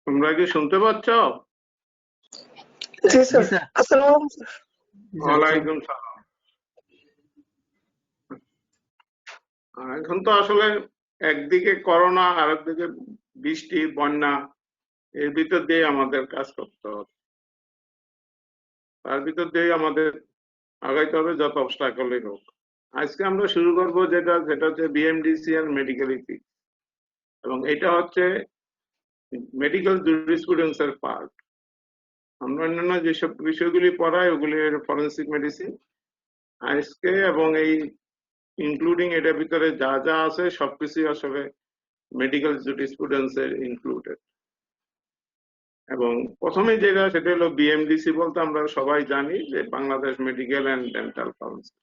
তোমরা কি শুনতে পাচ্ছ? জি স্যার। আসসালামু আলাইকুম স্যার। ওয়ালাইকুম সালাম। এখন তো আসলে একদিকে করোনা আর একদিকে বৃষ্টি বন্যা, এর ভিতর দিয়ে আমাদের কাজ করতে হবে। তার ভিতর দিয়ে আমাদের আগাইতে হবে যত অবস্টাকলই হোক। আজকে আমরা শুরু করব যেটা হচ্ছে বিএমডিসি আর মেডিকেল ইথিক্স, এবং এটা হচ্ছে মেডিকেল জুরিসপ্রুডেন্সের পার্ট। আমরা অন্যান্য যেসব বিষয়গুলি পড়াই ওগুলি ফরেন্সিক মেডিসিন আজকে, এবং এই ইনক্লুডিং এটার ভিতরে যা যা আছে সবকিছুই আসলে মেডিকেল জুরিসপ্রুডেন্স এর ইনক্লুডেড। এবং প্রথমে সেটা হলো বিএমডিসি, বলতে আমরা সবাই জানি যে Bangladesh medical and dental council.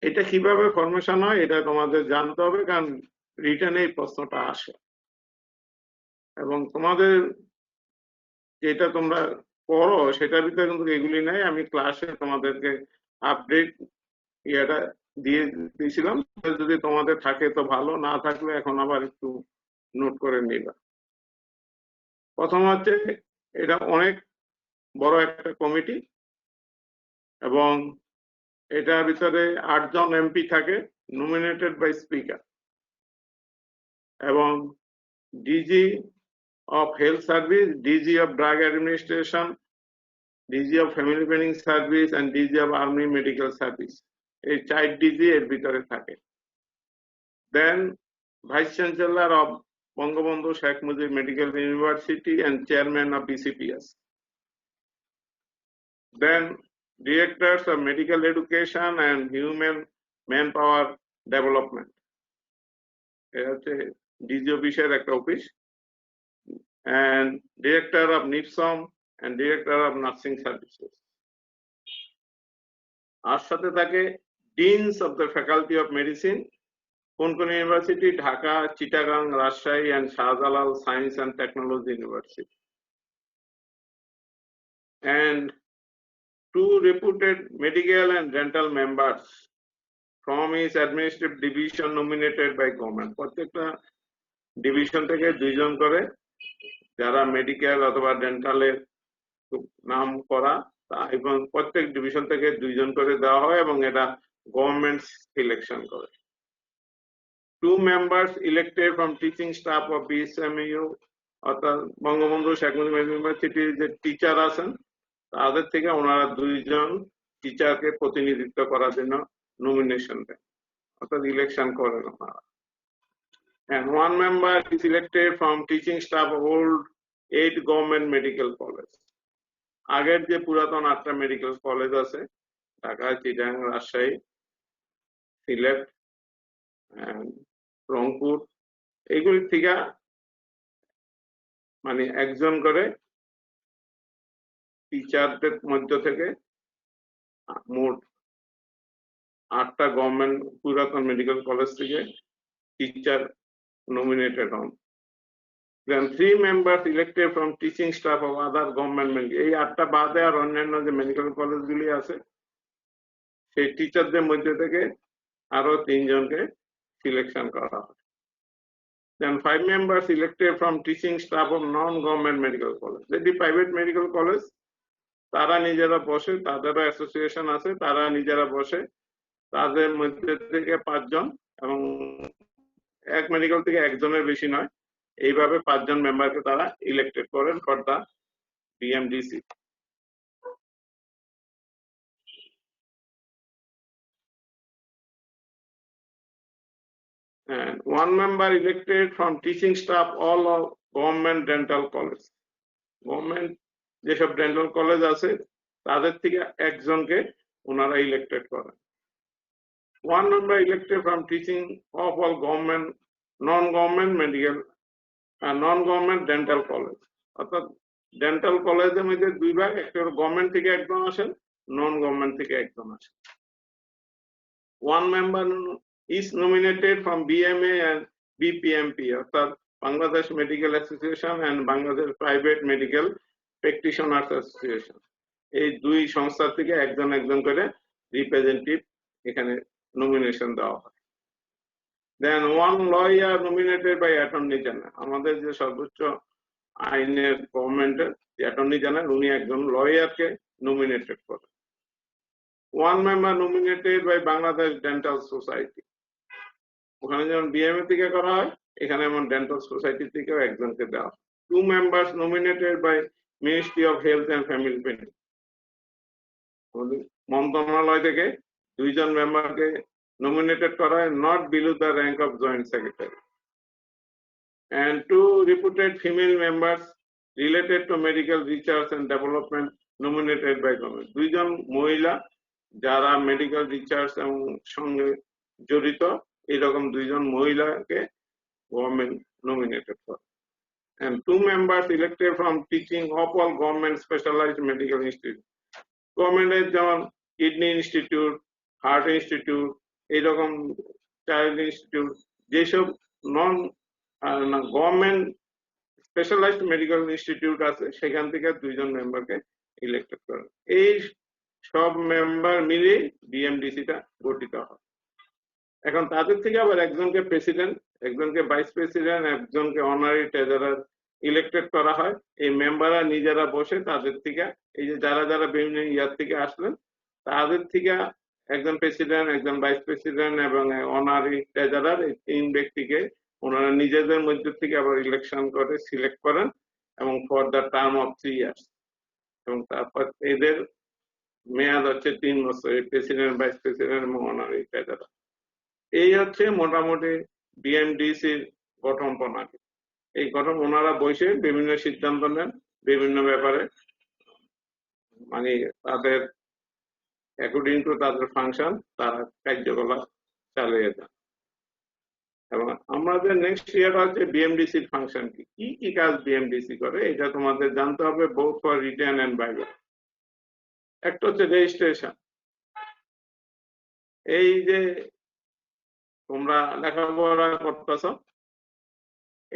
এটা কিভাবে ফরমেশন হয় এটা তোমাদের জানতে হবে, কারণ রিটেনে এই প্রশ্নটা আসে। এবং তোমাদের যেটা তোমরা পড়ো সেটার ভিতরে কিন্তু এগুলি নাই। আমি ক্লাসে তোমাদেরকে আপডেট ইয়েটা দিয়ে দিয়েছিলাম, যদি তোমাদের থাকে তো ভালো, না থাকলে এখন আবার একটু নোট করে নিবা। প্রথম হচ্ছে এটা অনেক বড় একটা কমিটি, এবং এটার ভিতরে 8 জন এমপি থাকে, নমিনেটেড বাই স্পিকার, এবং DG of health service, DG of drug administration, DG of family planning service and DG of army medical service, এই 4 ডিজি এর ভিতরে থাকে। Then vice chancellor of Bangabandhu Sheikh Mujib medical university and chairman of BCPS. Then directors of medical education and human manpower development. এটা হচ্ছে DG অফিসের একটা office. And director of NIPSOM and director of nursing services. আর সাথে থাকে deans of the faculty of medicine, কোন কোন university, Dhaka, Chittagong, Rajshahi and Shahjalal science and technology university. And 2 reputed medical and dental members from his administrative division nominated by government. প্রত্যেকটা division থেকে 2 জন করে, যারা medical অথবা ডেন্টালের নাম করা, এবং প্রত্যেক ডিভিশন থেকে 2 জন করে দেওয়া হয়, এবং এটা গভর্নমেন্ট সিলেকশন করে। 2 members elected from teaching staff of BSMU, অর্থাৎ বঙ্গবন্ধু শেখ মুজিব ইউনিভার্সিটির যে টিচার আছেন তাদের থেকে ওনারা 2 জন টিচারকে প্রতিনিধিত্ব করার জন্য নমিনেশন দেন, অর্থাৎ ইলেকশন করেন ওনারা। And 1 member is elected from teaching staff of old 8 government medical college. আগের যে পুরাতন 8টা মেডিকেল কলেজ আছে, ঢাকা, চিটাগাং, রাজশাহী, সিলেট, রংপুর, এইগুলি থেকে মানে একজন করে টিচারদের মধ্য থেকে মোট 8টা গভর্নমেন্ট পুরাতন মেডিকেল কলেজ থেকে টিচার nominated হন। Then 3 members elected from teaching staff of other government medical, এই 8টা বাদে আর অন্যান্য যে মেডিকেল কলেজগুলি আছে সেই টিচারদের মধ্যে থেকে আরো 3 জনকে সিলেকশন করা হয়। Then 5 members elected from teaching staff of non-government medical college. যেটি প্রাইভেট মেডিকেল কলেজ, তারা নিজেরা বসে, তাদেরও অ্যাসোসিয়েশন আছে, তারা নিজেরা বসে, তাদের মধ্যে থেকে 5 জন, এবং এক মেডিকেল থেকে একজনের বেশি নয়, এইভাবে 5 জন মেম্বারকে তারা ইলেক্টেড করেন for the BMDC. And 1 member elected from teaching staff all of government dental college. Government যেসব ডেন্টাল কলেজ আছে তাদের থেকে একজনকে ওনারা ইলেক্টেড করেন। 1 member elected from teaching of all government non-government medical and non-government dental college. অর্থাৎ dental কলেজের মধ্যে 2 ভাগ, একটা গভর্নমেন্ট থেকে একজন আসেন, নন গভর্নমেন্ট থেকে একজন আসেন। 1 member is nominated from BMA and BPMP, অর্থাৎ Bangladesh medical association and Bangladesh private medical practitioners association, এই 2 সংস্থা থেকে একজন করে রিপ্রেজেন্টেটিভ এখানে নমিনেশন দেওয়া হয়। Then one lawyer nominated by Attorney General. আমাদের যে সর্বোচ্চ আইনের গভর্নমেন্টের অ্যাটর্নি জেনারেল উনি একজন লয়ারকে নমিনেটেড করেন। One member nominated by Bangladesh Dental Society. ওখানে যেমন বিএমএ থেকে করা হয়, এখানে যেমন ডেন্টাল সোসাইটি থেকেও একজনকে দেওয়া হয়। 2 members nominated by Ministry of Health and Family Planning. মন্ত্রণালয় থেকে 2 জন মেম্বারকে nominated করা হয়, not below the rank of Joint Secretary. And 2 reputed female members related to medical research and development nominated by government. 2 জন মহিলা যারা মেডিকেল রিসার্চ এবং সঙ্গে জড়িত এরকম 2 জন মহিলাকে গভর্নমেন্ট nominated করে। And 2 members elected from teaching of all government specialized medical institute. গভর্নমেন্টের যেমন কিডনি ইনস্টিটিউট, হার্ট ইনস্টিটিউট, এইরকম চাইল্ড ইনস্টিটিউট, যেসব non government specialised medical institute আছে সেখান থেকে 2 জন মেম্বারকে ইলেক্টেড করে। এই সব মেম্বার মিলে বিএমডিসিটা গঠিত হয়। এখন তাদের থেকে আবার একজনকে প্রেসিডেন্ট, একজনকে ভাইস প্রেসিডেন্ট, একজনকে অনারি ট্রেজারার ইলেক্টেড করা হয়। এই মেম্বাররা নিজেরা বসে তাদের থেকে, এই যে যারা যারা বিভিন্ন ইয়ার থেকে আসলেন তাদের থেকে একজন প্রেসিডেন্ট, একজন ভাইস প্রেসিডেন্ট এবং অনারি ট্রেজারার, এই 3 ব্যক্তিকে ওনারা নিজেদের মধ্যে থেকে আবার ইলেকশন করে সিলেক্ট করেন এবং for the term of 3 years, এবং তারপর এদের মেয়াদ হচ্ছে 3 বছর, প্রেসিডেন্ট, ভাইস প্রেসিডেন্ট এবং অনারি ট্রেজারার। এই হচ্ছে মোটামুটি বিএমডিসির গঠন প্রণালী। এই গঠন ওনারা বসে বিভিন্ন সিদ্ধান্ত নেন বিভিন্ন ব্যাপারে, মানে তাদের অ্যাকর্ডিং টু তাদের ফাংশন তারা কার্যকলাপ চালিয়ে যান। এবং আমাদের নেক্সট ইয়ার হচ্ছে বিএমডিসির ফাংশন কি কি কাজ বিএমডিসি করে এটা তোমাদের জানতে হবে, both for written and viva. একটা হচ্ছে রেজিস্ট্রেশন। এই যে তোমরা লেখাপড়া করতেছ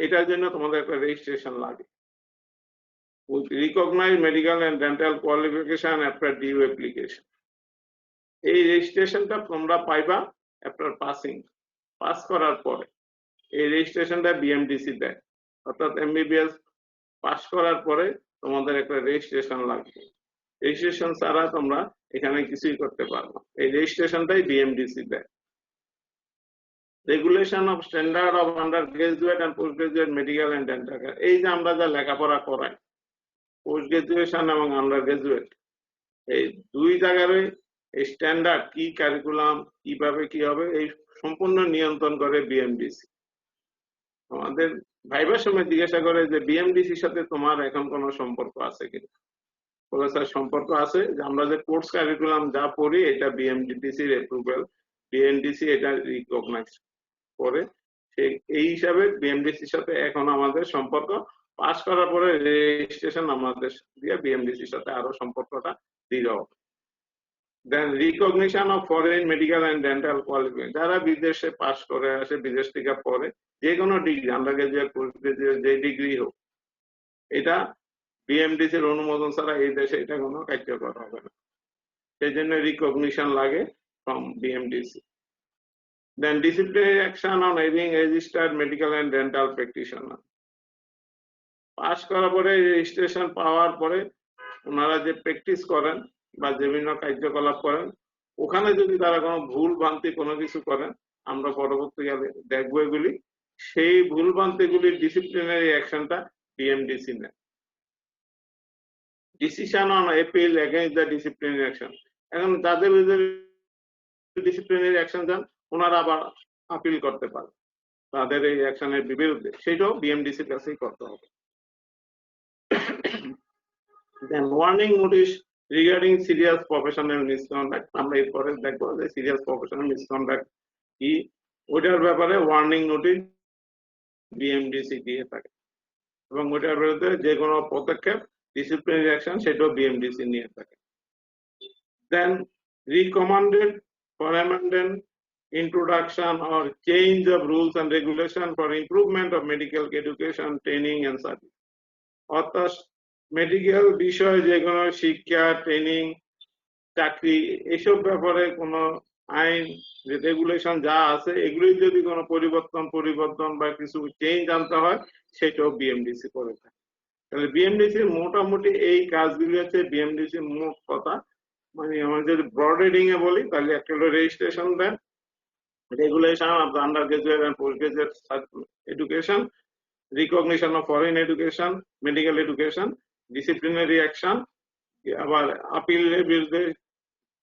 এটার জন্য তোমাদের একটা রেজিস্ট্রেশন লাগে। Recognise medical and dental qualification after due application. এই রেজিস্ট্রেশনটা তোমরা পাইবা আফটার পাসিং, পাস করার পরে এই রেজিস্ট্রেশনটা বিএমডিসি দেয়। অর্থাৎ এমবিবিএস পাস করার পরে তোমাদের একটা রেজিস্ট্রেশন লাগবে। রেজিস্ট্রেশন ছাড়া তোমরা এখানে কিছুই করতে পারবে না, এই রেজিস্ট্রেশনটাই বিএমডিসি দেয়। Regulation of standard of undergraduate and postgraduate medical and dental care. এই যে আমরা যা লেখাপড়া করাই পোস্ট গ্রাজুয়েশন এবং আন্ডার গ্রাজুয়েট, এই 2 জায়গার এই স্ট্যান্ডার্ড কি, কারিকুলাম কিভাবে কি হবে, এই সম্পূর্ণ নিয়ন্ত্রণ করে বিএমডিসি। আমাদের ভাইবার সময় জিজ্ঞাসা করে যে বিএমডিসির সাথে তোমার এখন কোনো সম্পর্ক আছে কিনা, বলে স্যার সম্পর্ক আছে, যে আমরা যে কোর্স কারিকুলাম যা পড়ি এটা বিএমডিসির অ্যাপ্রুভাল, বিএমডিসি এটা রিকগনাইজ করে, এই হিসাবে বিএমডিসির সাথে এখন আমাদের সম্পর্ক। পাস করার পরে রেজিস্ট্রেশন আমাদের দিয়ে বিএমডিসির সাথে আরো সম্পর্কটা দৃঢ় হবে। Then recognition of foreign medical and dental qualification. যারা বিদেশে পাস করে আসে, বিদেশ থেকে পড়ে, যে কোনো degree, under graduate, post graduate, যে ডিগ্রি হোক, এটা বিএমডিসির অনুমোদন ছাড়া এই দেশে এটা কোনো কার্যকর হবে না। সেই জন্য রিকগনিশন লাগে from BMDC. Then disciplinary action on having registered medical and dental practitioner. Pass করার পরে রেজিস্ট্রেশন পাওয়ার পরে ওনারা যে প্র্যাকটিস করেন বা বিভিন্ন কার্যকলাপ করেন, ওখানে যদি তারা কোনো ভুল ভ্রান্তি কোনো কিছু করেন, আমরা পরবর্তীকালে দেখবো এগুলি, সেই ভুল ভ্রান্তিগুলির ডিসিপ্লিনারি অ্যাকশনটা বিএমডিসি নেয়। Decision on appeal against the disciplinary action. এখন যাদের ডিসিপ্লিনারি অ্যাকশন যান ওনারা আবার আপিল করতে পারে তাদের এই অ্যাকশনের বিরুদ্ধে, সেটাও বিএমডিসির কাছেই করতে হবে। Then warning notice regarding serious professional misconduct. আমরা এরপরে দেখবো যে সিরিয়াস প্রফেশনাল মিসকন্ডাক্ট কি, ওইটার ব্যাপারে ওয়ার্নিং নোটিশ বিএমডিসি দিয়ে থাকে এবং ওইটার বিরুদ্ধে যে কোনো পদক্ষেপ ডিসিপ্লিনারি অ্যাকশন সেটাও বিএমডিসি নিয়ে থাকে। দেন recommended for amendment, introduction or change of rules and regulation for improvement of medical education, training and service. অর্থাৎ মেডিকেল বিষয় যে কোনো শিক্ষা, ট্রেনিং, চাকরি, এসব ব্যাপারে কোনো আইন রেগুলেশন যা আছে এগুলোই যদি কোনো পরিবর্তন বা কিছু চেঞ্জ আনতে হয় সেটাও বিএমডিসি করে থাকে। তাহলে বিএমডিসির মোটামুটি এই কাজগুলি হচ্ছে বিএমডিসির মোট কথা। মানে আমরা যদি ব্রড হেডিং এ বলি তাহলে একটা হলো রেজিস্ট্রেশন দেন, regulation of the undergraduate and postgraduate education, recognition of foreign education, medical education, disciplinary action, আবার আপিলের বিরুদ্ধে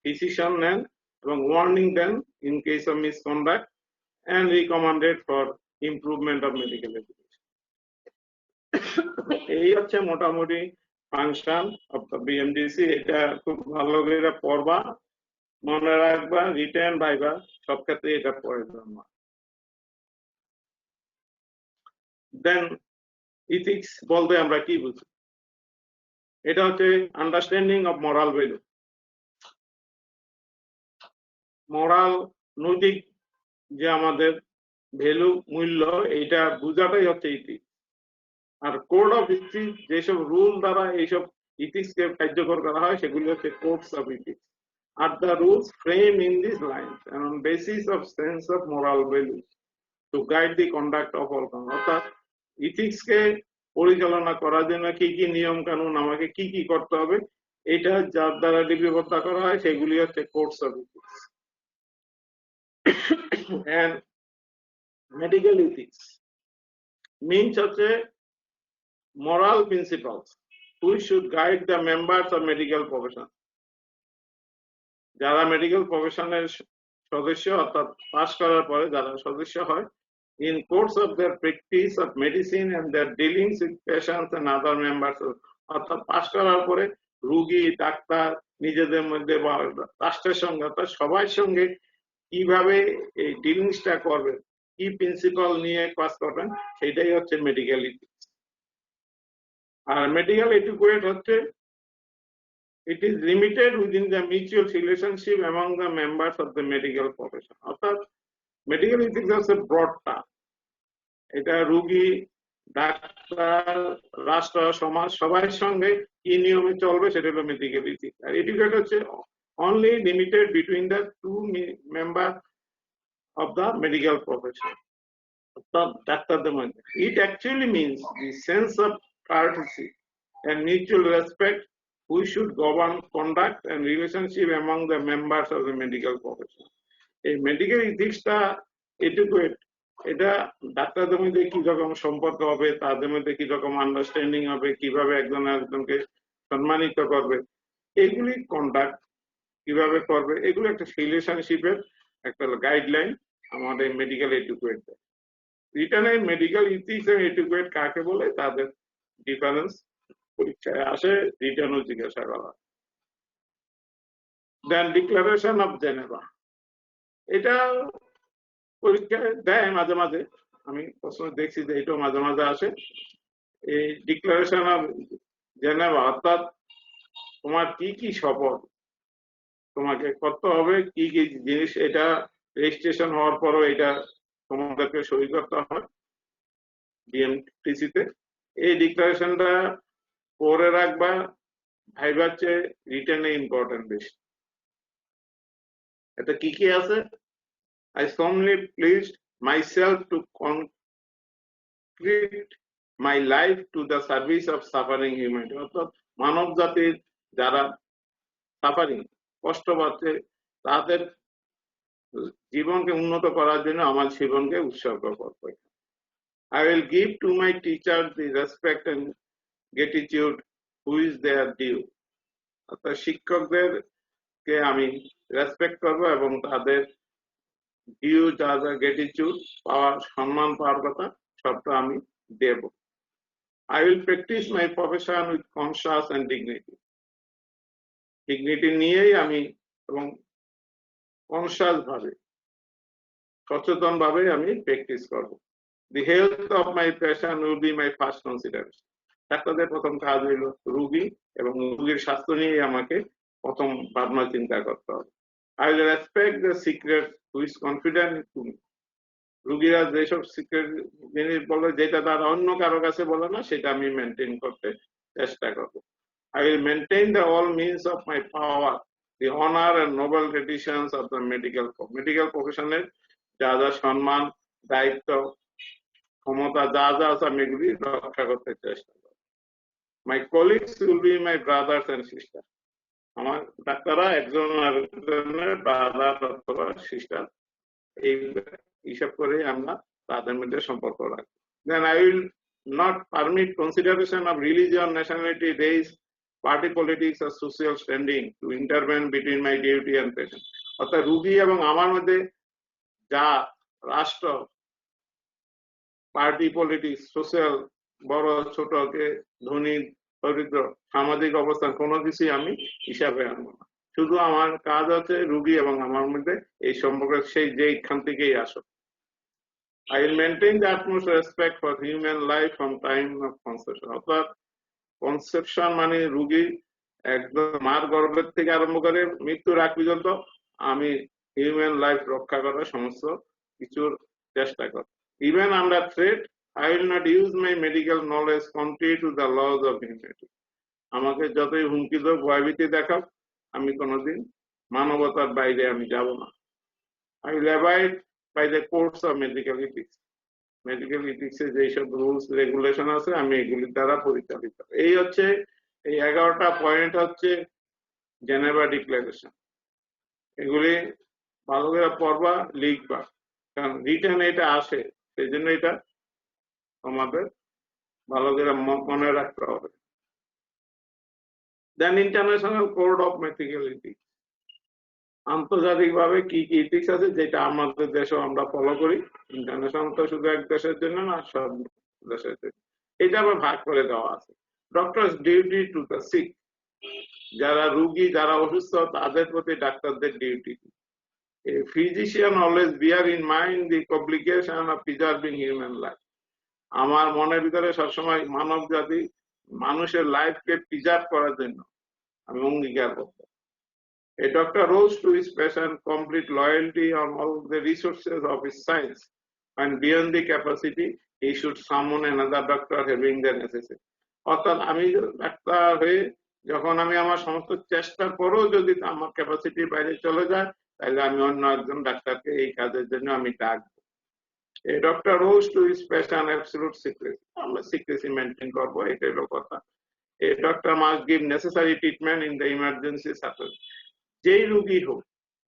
ডিসিশন নেন এবং ওয়ার্নিং দেন in case of misconduct and recommended for improvement of medical education. এই হচ্ছে মোটামুটি ফাংশন অফ দ্য বিএমডিসি। এটা খুব ভালো করে পড়বা, মনে রাখবা, রিটেন ভাইবা সব ক্ষেত্রে এটা প্রয়োজন। দেন ইথিক্স বলতে আমরা কি বুঝি? এটা হচ্ছে understanding of moral value. Moral নৈতিক যে আমাদের ভ্যালু মূল্য এটা বোঝাটাই হচ্ছে ইথিক্স। আর কোড অফ ইথিক্স যেসব রুল দ্বারা এইসব ইথিক্সকে কার্যকর করা হয় সেগুলি হচ্ছে কোডস অফ ইথিক্স। আর the rules frame in this lines and on basis of sense of moral values to guide the conduct of all. অর্থাৎ ইথিক্সকে পরিচালনা করার জন্য কি কি নিয়ম কানুন আমাকে কি কি করতে হবে এটা যার দ্বারা লিপিবদ্ধ করা হয় সেগুলি হচ্ছে codes of ethics. and medical ethics means হচ্ছে moral principles which should guide the members of medical profession। যারা মেডিকেল প্রফেশনের সদস্য অর্থাৎ পাস করার পরে যারা সদস্য হয় in course of their practice of medicine and their dealings with patients and other members, অর্থাৎ পাস করার পরে রোগী ডাক্তার নিজেদের মধ্যে বা রাষ্ট্রের সঙ্গে অর্থাৎ সবার সঙ্গে কিভাবে এই ডিলিংসটা করবেন, কি প্রিন্সিপাল নিয়ে কাজ করবেন সেটাই হচ্ছে মেডিকেল ইথিক্স। আর মেডিকেল এডুকেট হচ্ছে it is limited within the mutual relationship among the members of the medical profession। অর্থাৎ মেডিকেল ইথিক্স হচ্ছে ব্রড টার্ম। এটা রোগী ডাক্তার রাষ্ট্র সমাজ সবার সঙ্গে কি নিয়মে চলবে সেটা হলো মেডিকেল ইথিক্স। আর এডুকেট হচ্ছে only limited between the two members of the medical profession। ডাক্তারদের মধ্যে it actually means the sense of courtesy and mutual respect which should govern conduct and relationship among the members of the medical profession। এই medical ইথিক্সটা educate এটা ডাক্তারদের মধ্যে কি রকম সম্পর্ক হবে, তাদের মধ্যে কি রকম আন্ডারস্ট্যান্ডিং হবে, কিভাবে একজন একজনকে সম্মানিত করবে, এগুলি কন্ডাক্ট কিভাবে করবে, এগুলো একটা রিলেশনশিপের একটা গাইডলাইন আমাদের মেডিকেল এডুকেট দেয়। রিটার্নে মেডিকেল ইথিক্স এবং এডুকেট কাকে বলে তাদের ডিফারেন্স পরীক্ষায় আসে, রিটার্নও জিজ্ঞাসা করা। দেন ডিক্লারেশন অফ জেনেভা, এটা পরীক্ষায় দেয় মাঝে মাঝে, আমি প্রশ্ন দেখছি যে এটাও মাঝে মাঝে আসে। এই ডিক্লারেশন অফ জেনেভা অর্থাৎ তোমার কি কি শপথ তোমাকে করতে হবে, কি কি জিনিস, এটা রেজিস্ট্রেশন হওয়ার পরও এটা তোমাদেরকে সই করতে হয় বিএমটিসিতে। এই ডিক্লারেশনটা পরে রাখবা, ভাইবার চেয়ে রিটেনে ইম্পর্টেন্ট বেশি। এটা কি কি আছে? I solemnly pledged myself to consecrate my life to the service of suffering humanity। অর্থাৎ মানব জাতির যারা সাফারিং কষ্ট পাচ্ছে তাদের জীবনকে উন্নত করার জন্য আমার জীবনকে উৎসর্গ করব। I will give to my teachers the respect and gratitude which they are due। অর্থাৎ শিক্ষকদেরকে আমি রেসপেক্ট করব এবং তাদের ডিউ যা যা গ্র্যাটিটিউড পাওয়ার সম্মান পাওয়ার কথা সবটা আমি দেব। I will practice my profession with conscience and dignity। Dignity নিয়েই আমি এবং কনসাস ভাবে সচেতন ভাবে আমি প্র্যাকটিস করব। The health of my patient will be my first consideration। ডাক্তারদের প্রথম কাজ হইল রোগী এবং রোগীর স্বাস্থ্য নিয়ে আমাকে প্রথম ভাবনা চিন্তা করতে হবে। I will respect the secret who is confident to me। রোগীরা যেসব সিক্রেট জিনিস বলে যেটা তার অন্য কারো কাছে বলে না সেটা আমি মেনটেন করতে চেষ্টা করব। I will maintain the all means of my power the honor and noble traditions of the medical profession যা যা সম্মান দায়িত্ব ক্ষমতা যা যা আছে আমি এগুলি রক্ষা করতে চেষ্টা করব। My colleagues will be my brothers and sisters. আমার ডাক্তাররা একজন আরেকজনের ব্রাদার অথবা সিস্টার, এই হিসাব করে আমরা তাদের মধ্যে সম্পর্ক রাখবো। Then I will not permit consideration of religion, nationality, race, party politics or social standing to intervene between my duty and patient. অর্থাৎ রোগী এবং আমার মধ্যে যা রাষ্ট্র, পার্টি পলিটিক্স, সোশ্যাল, বড় ছোটকে ধনী দরিদ্র, সামাজিক অবস্থান কোনো কিছুই আমি হিসাবে আনবো না। শুধু আমার কাজ হচ্ছে রোগী এবং আমার মধ্যে এই সম্পর্ক সেই যেখান থেকেই আসো। I will maintain the utmost respect for human life from time of conception. অর্থাৎ কনসেপশন মানে রোগী একদম মার গর্ভের থেকে আরম্ভ করে মৃত্যুর আগ পর্যন্ত আমি হিউম্যান লাইফ রক্ষা করার সমস্ত কিছুর চেষ্টা করি। Even under threat, I will not use my medical knowledge contrary to the laws of humanity. আমাকে যতই হুমকি দাও, ভয়ভীতি দেখাও, আমি কোনোদিন মানবতার বাইরে আমি যাব না। I will abide by the codes of medical ethics. Medical ইথিক্সে যেসব রুলস রেগুলেশন আছে আমি এগুলির দ্বারা পরিচালিত। এই হচ্ছে এই 11টা পয়েন্ট হচ্ছে জেনেভা ডিক্লারেশন। এগুলি ভালো করে পড়বা, লিখবা, কারণ রিটেন এটা আসে, সেই জন্য এটা আমাদের ভালো করে মনে রাখতে হবে। Then international code of medical ethics, আন্তর্জাতিক ভাবে কি কি ইথিক্স আছে যেটা আমাদের দেশেও আমরা ফলো করি। ইন্টারন্যাশনাল তো শুধু এক দেশের জন্য না, সব দেশের জন্য। এটা আবার ভাগ করে দেওয়া আছে। Doctors duty to the sick, যারা রোগী, যারা অসুস্থ তাদের প্রতি ডাক্তারদের duty. A physician always bear in mind the obligation of preserving human life. আমার মনের ভিতরে সবসময় মানব জাতি, মানুষের লাইফকে প্রিজার্ভ করার জন্য আমি অঙ্গীকার করব। A doctor owes to his patient complete loyalty on all the resources of his science, and beyond the capacity, he should summon another doctor having the necessity. অর্থাৎ আমি ডাক্তার হয়ে যখন আমি আমার সমস্ত চেষ্টার পরেও যদি আমার ক্যাপাসিটির বাইরে চলে যায়, তাহলে আমি অন্য একজন ডাক্তারকে এই কাজের জন্য আমি ডাকবো। A doctor owes to his patient absolute secrecy. আমরা সিক্রেসি মেনটেন করবো, এটাই হলো কথা। A doctor must give necessary treatment in the emergency situation. যেই রোগী হোক,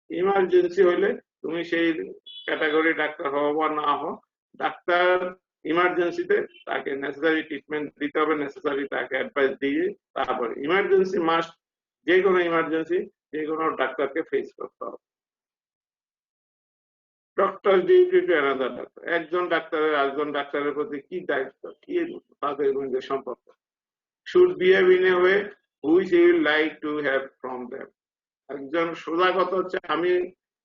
ইমার্জেন্সি হইলে তুমি সেই ক্যাটাগরি ডাক্তার হও বা না হও, ডাক্তার ইমার্জেন্সিতে তাকে নেসেসারি ট্রিটমেন্ট দিতে হবে, নেসেসারি তাকে অ্যাডভাইস দিয়ে তারপরে ইমার্জেন্সি মাস্ট, যে কোনো ইমার্জেন্সি যে কোনো ডাক্তারকে ফেস করতে হবে। Doctor duty to another doctor, একজন ডাক্তারের আরেকজন ডাক্তারের প্রতি কি দায়িত্ব, কি তাদের মধ্যে সম্পর্ক। Should behave in a way which he will like to have from them. একজন সোজা কথা হচ্ছে আমি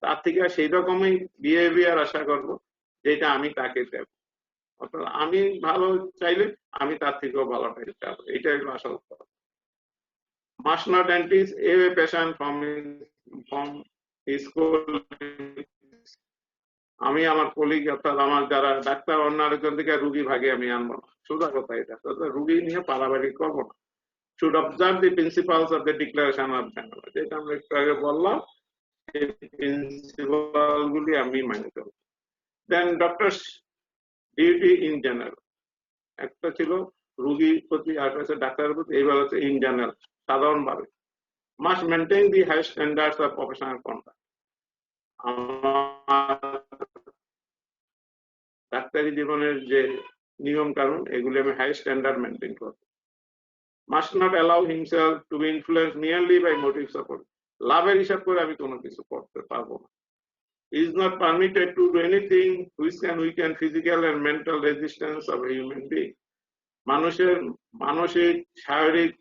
তার থেকে সেই রকমই বিহেভিয়ার আশা করব যেটা আমি তাকে দেব। অর্থাৎ আমি ভালো চাইলে আমি তার থেকেও ভালোটাই চাইব, এটাই হলো আসল কথা। Must not entice a patient from his colleagues. আমি আমার কলিগ অর্থাৎ আমার যারা ডাক্তার, অন্য আরেকজন থেকে রুগী ভাগে আমি আনবো না, সোজা কথা এটা। রুগী নিয়ে পারাবাড়ি করবো না। Should observe the principles of the Declaration of Geneva. যেটা আমরা একটু আগে বললাম, এই প্রিন্সিপাল গুলি আমি মানি চলব। Then doctors duty in general, একটা ছিল রোগীর প্রতি আর একটা ডাক্তারের প্রতি, এইবার হচ্ছে ইন জেনারেল সাধারণভাবে। Must maintain the high standards of professional conduct. আমার ডাক্তারি জীবনের যে নিয়ম কানুন এগুলি আমি হাই স্ট্যান্ডার্ড মেনটেন করব। Must not allow himself to be influenced merely by motives of লাভের হিসাব করে আমি কোনো কিছু করতে পারবো না। Is not permitted to do anything which can weaken physical and mental resistance of a human being. মানুষের মানসিক শারীরিক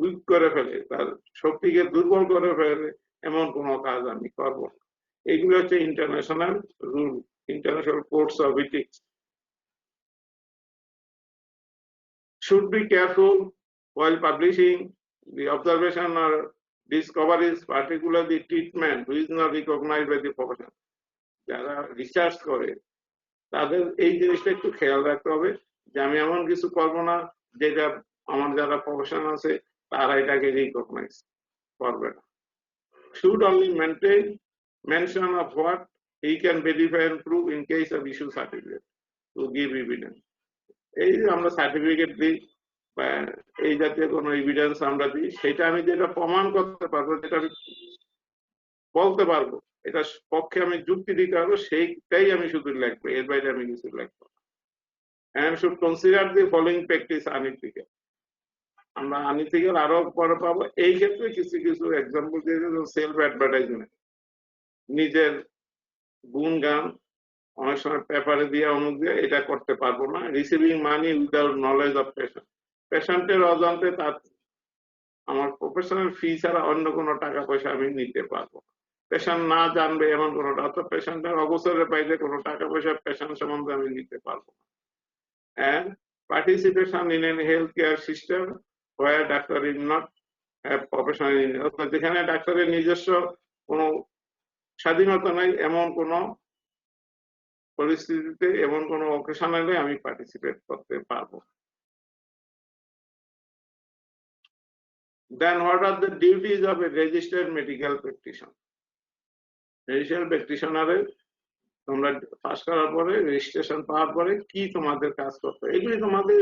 উইক করে ফেলে, তার শক্তিকে দুর্বল করে ফেলে এমন কোনো কাজ আমি করব না। এগুলো হচ্ছে international rule, international codes of ethics. Should be careful while publishing the observation or discoveries, particularly treatment which is not recognized by the profession. যারা রিসার্চ করে তাদের এই জিনিসটা একটু খেয়াল রাখতে হবে যে আমি এমন কিছু করবো না যেটা আমার যারা প্রফেশন আছে তারা এটাকে রিকগনাইজ করবে না। should only maintain mention of what he can verify and prove in case of issue certificate to give evidence. এই যে আমরা সার্টিফিকেট দিই বা এই জাতীয় কোনো এভিডেন্স আমরা দিই, সেটা আমি যেটা প্রমাণ করতে পারবো, যেটা আমি বলতে পারবো, এটা পক্ষে আমি যুক্তি দিতে পারবো, সেইটাই আমি শুধু লিখবো, এর বাইরে আমি কিছু লিখবো না। And should consider the following practice unethical. আমরা আনইথিক্যাল আরো পরে পাবো। এই ক্ষেত্রে কিছু কিছু এক্সাম্পল দিয়ে সেলফ অ্যাডভার্টাইজমেন্ট, নিজের গুণগান অনেক সময় পেপারে দিয়ে অমুক দিয়ে এটা করতে পারবো না। Receiving money without knowledge of patient, পেশেন্টের অজান্তে তার আমার প্রফেশনাল ফি ছাড়া অন্য কোনো টাকা পয়সা আমি নিতে পারবো। পেশেন্ট না জানবে এমন কোনো, অর্থাৎ পেশেন্টের অবসরের বাইরে কোনো টাকা পয়সা পেশেন্ট সম্বন্ধে আমি নিতে পারবো না। And participation in a healthcare system where doctor is not have professional, যেখানে ডাক্তারের নিজস্ব কোনো স্বাধীনতা নাই, এমন কোনো পরিস্থিতিতে, এমন কোনো অকেশনালে আমি পার্টিসিপেট করতে পারবো। Then what are the duties of a registered medical practitioner? Registered practitioner তোমরা পাস করার পরে, রেজিস্ট্রেশন পাওয়ার পরে কি তোমাদের কাজ করতে হবে, এগুলি তোমাদের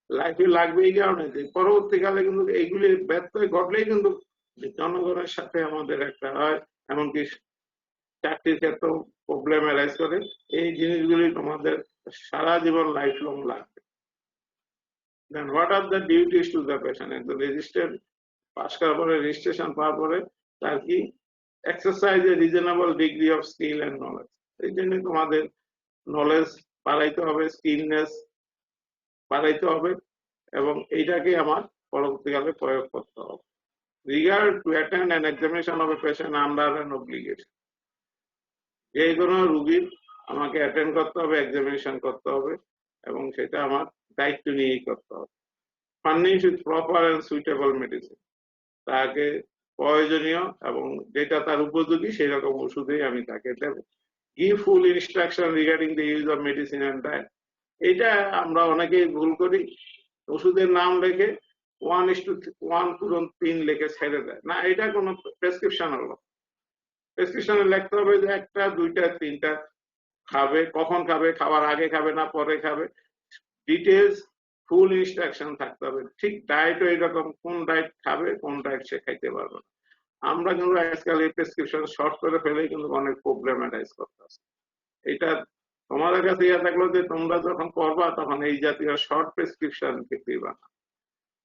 লাইফে লাগবে। এই কারণে যে পরবর্তীকালে কিন্তু এইগুলি ব্যর্থ ঘটলেই কিন্তু জনগণের সাথে আমাদের একটা হয়, এমনকি চাকরির ক্ষেত্রেও প্রবলেম অ্যারাইজ করে। এই জিনিসগুলি তোমাদের সারা জীবন লাইফ লং লাগবে। Then what are the duties to the patient? Register pass করার পরে, রেজিস্ট্রেশন পাওয়ার পরে তার কি exercise a reasonable degree of skill and knowledge, এই জন্য তোমাদের নলেজ বাড়াইতে হবে, স্কিলনেস বাড়াইতে হবে, এবং এইটাকে আমার পরবর্তীকালে প্রয়োগ করতে হবে। Regard to attend an examination of a patient under an obligation, যে কোনো রুগীর আমাকে অ্যাটেন্ড করতে হবে, এক্সামিনেশন করতে হবে, এবং সেটা আমার দায়িত্ব নিয়েই করতে হবে। Furnish with proper and suitable medicine, তাকে প্রয়োজনীয় এবং যেটা তার উপযোগী সেই রকম ওষুধেই আমি তাকে দেবো। Give full instruction regarding the use of medicine and diet. এটা আমরা অনেকেই ভুল করি, ওষুধের নাম লেখে 1:1 লেখে ছেড়ে দেয় না, এটা কোনো প্রেসক্রিপশন হলো। প্রেসক্রিপশনে লিখতে হবে যে 1টা 2টা 3টা খাবে, কখন খাবে, খাবার আগে খাবে না পরে খাবে, ডিটেলস ফুল ইনস্ট্রাকশন থাকতে হবে। ঠিক ডায়েটও এরকম, কোন ডায়েট খাবে, কোন ডায়েট সে খাইতে পারবে না। আমরা কিন্তু আজকাল এই প্রেসক্রিপশন শর্ট করে ফেলে কিন্তু অনেক প্রবলেম অ্যারাইজ করতেছে। এটা তোমাদের কাছে ইয়া থাকলো যে তোমরা যখন করবা তখন এই জাতীয় শর্ট প্রেসক্রিপশন দিবা না।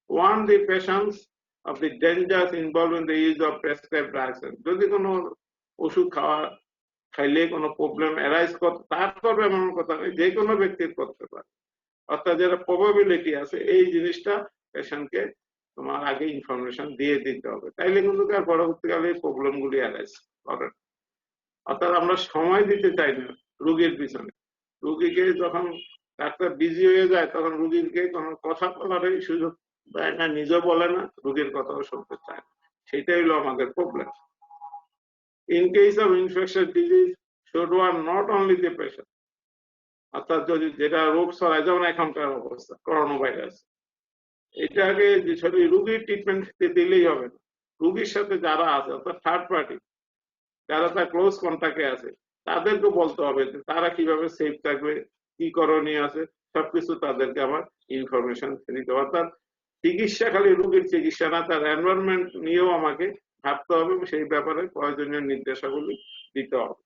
Warn the patients of the dangers involved in the use of prescribed drugs. যদি কোনো ওষুধ খাইলে কোনো প্রবলেম অ্যারাইজ তার করবে এমন কথা নেই, যে কোনো ব্যক্তির করতে পারে। অর্থাৎ যেটা প্রবাবিলিটি আছে, এই জিনিসটা পেশেন্টকে তোমার আগে ইনফরমেশন দিয়ে দিতে হবে, তাইলে কিন্তু তার পরবর্তীকালে এই প্রবলেম গুলি অ্যারাইজ করে। অর্থাৎ আমরা সময় দিতে চাই না রুগীর পিছনে। রুগীকে যখন ডাক্তার বিজি হয়ে যায় তখন রুগীকে কোনো কথা বলার সুযোগ দেয় না, নিজেও বলে না, রুগীর কথাও শুনতে চায় না। সেটাই হলো আমাদের problem. In case of infection disease should warn not only the patient, অর্থাৎ যদি যেটা রোগ ছড়ায়, যেমন এখনকার অবস্থা করোনা ভাইরাস, এটাকে শুধু রুগীর ট্রিটমেন্ট দিলেই হবে না, রুগীর সাথে যারা আছে অর্থাৎ থার্ড পার্টি, যারা তার ক্লোজ কন্ট্যাক্টে আছে, তাদেরকে বলতে হবে যে তারা কিভাবে সেফ থাকবে, কি করণীয় আছে, সবকিছু তাদেরকে আমার ইনফরমেশন দিতে হবে। অর্থাৎ চিকিৎসা খালি রুগীর চিকিৎসা না, তার এনভায়রনমেন্ট নিয়েও আমাকে ভাবতে হবে এবং সেই ব্যাপারে প্রয়োজনীয় নির্দেশাবলী দিতে হবে।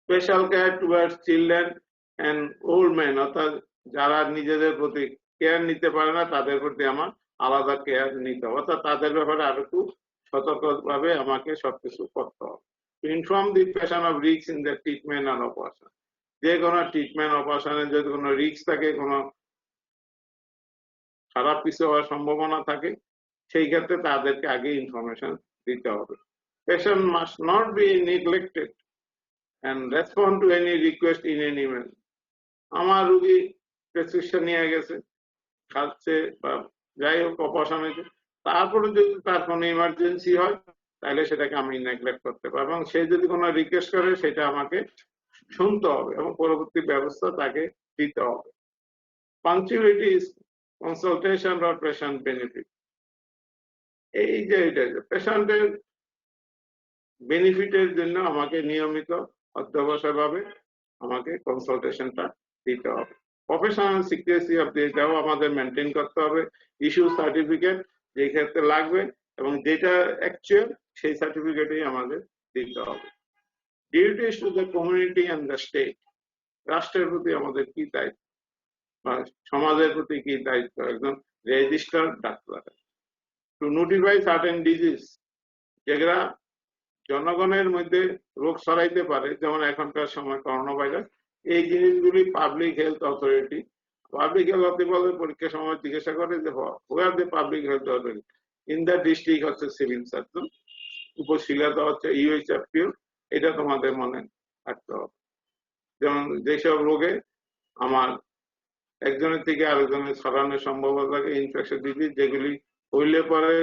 Special care towards children and old man, অর্থাৎ যারা নিজেদের প্রতি কেয়ার নিতে পারে না তাদের প্রতি আমার আলাদা কেয়ার নিতে হবে, অর্থাৎ তাদের ব্যাপারে আরো একটু সতর্কভাবে আমাকে সবকিছু করতে হবে। Inform the patient of risk in the treatment and operation, যে কোনো ট্রিটমেন্ট অপারেশনে যদি কোনো রিস্ক থাকে, কোনো খারাপ কিছু হওয়ার সম্ভাবনা থাকে, সেই ক্ষেত্রে তাদেরকে আগে ইনফরমেশন দিতে হবে। Patient must not be neglected and respond to any request in any manner. আমার রুগী প্রেসক্রিপশন নিয়ে গেছে, খাচ্ছে বা যাই হোক অপারেশন হয়েছে, তারপরে যদি তার কোনো ইমার্জেন্সি হয় তাহলে সেটাকে আমি নেগলেক্ট করতে পারবো, এবং সে যদি কোনো রিকোয়েস্ট করে সেটা আমাকে শুনতে হবে এবং পরবর্তী ব্যবস্থা তাকে দিতে হবে। Punctuality is consultation or patient benefit, এই যে এটা পেশেন্টের বেনিফিটের জন্য আমাকে নিয়মিত অধ্যবসায়ভাবে আমাকে কনসালটেশনটা দিতে হবে। প্রফেশনাল সিক্রেসি অফ এটাও আমাদের মেনটেন করতে হবে। ইস্যু সার্টিফিকেট যে ক্ষেত্রে লাগবে এবং যেটা অ্যাকচুয়াল সেই সার্টিফিকেটই আমাদের দিতে হবে। Duties to the community and the state, রাষ্ট্রের প্রতি আমাদের কি দায়িত্ব বা সমাজের প্রতি কি দায়িত্ব একজন registered doctor. To notify certain disease, যেগুলা জনগণের মধ্যে রোগ ছড়াইতে পারে, যেমন এখনকার সময় করোনা ভাইরাস, এই জিনিসগুলি public health authority, public health authority পরীক্ষার সময় জিজ্ঞাসা করে যে where the public health authority in the district হচ্ছে সিভিল সার্জন, উপশিলাটা হচ্ছে ইউএইচএফপিও, এটা তোমাদের মনে রাখতে হবে। যেমন যেসব রোগে আমার একজনের থেকে আরেকজনের ছড়ানোর সম্ভাবনা থাকে, ইনফেকশন ডিজিজ, যেগুলি হইলে পরে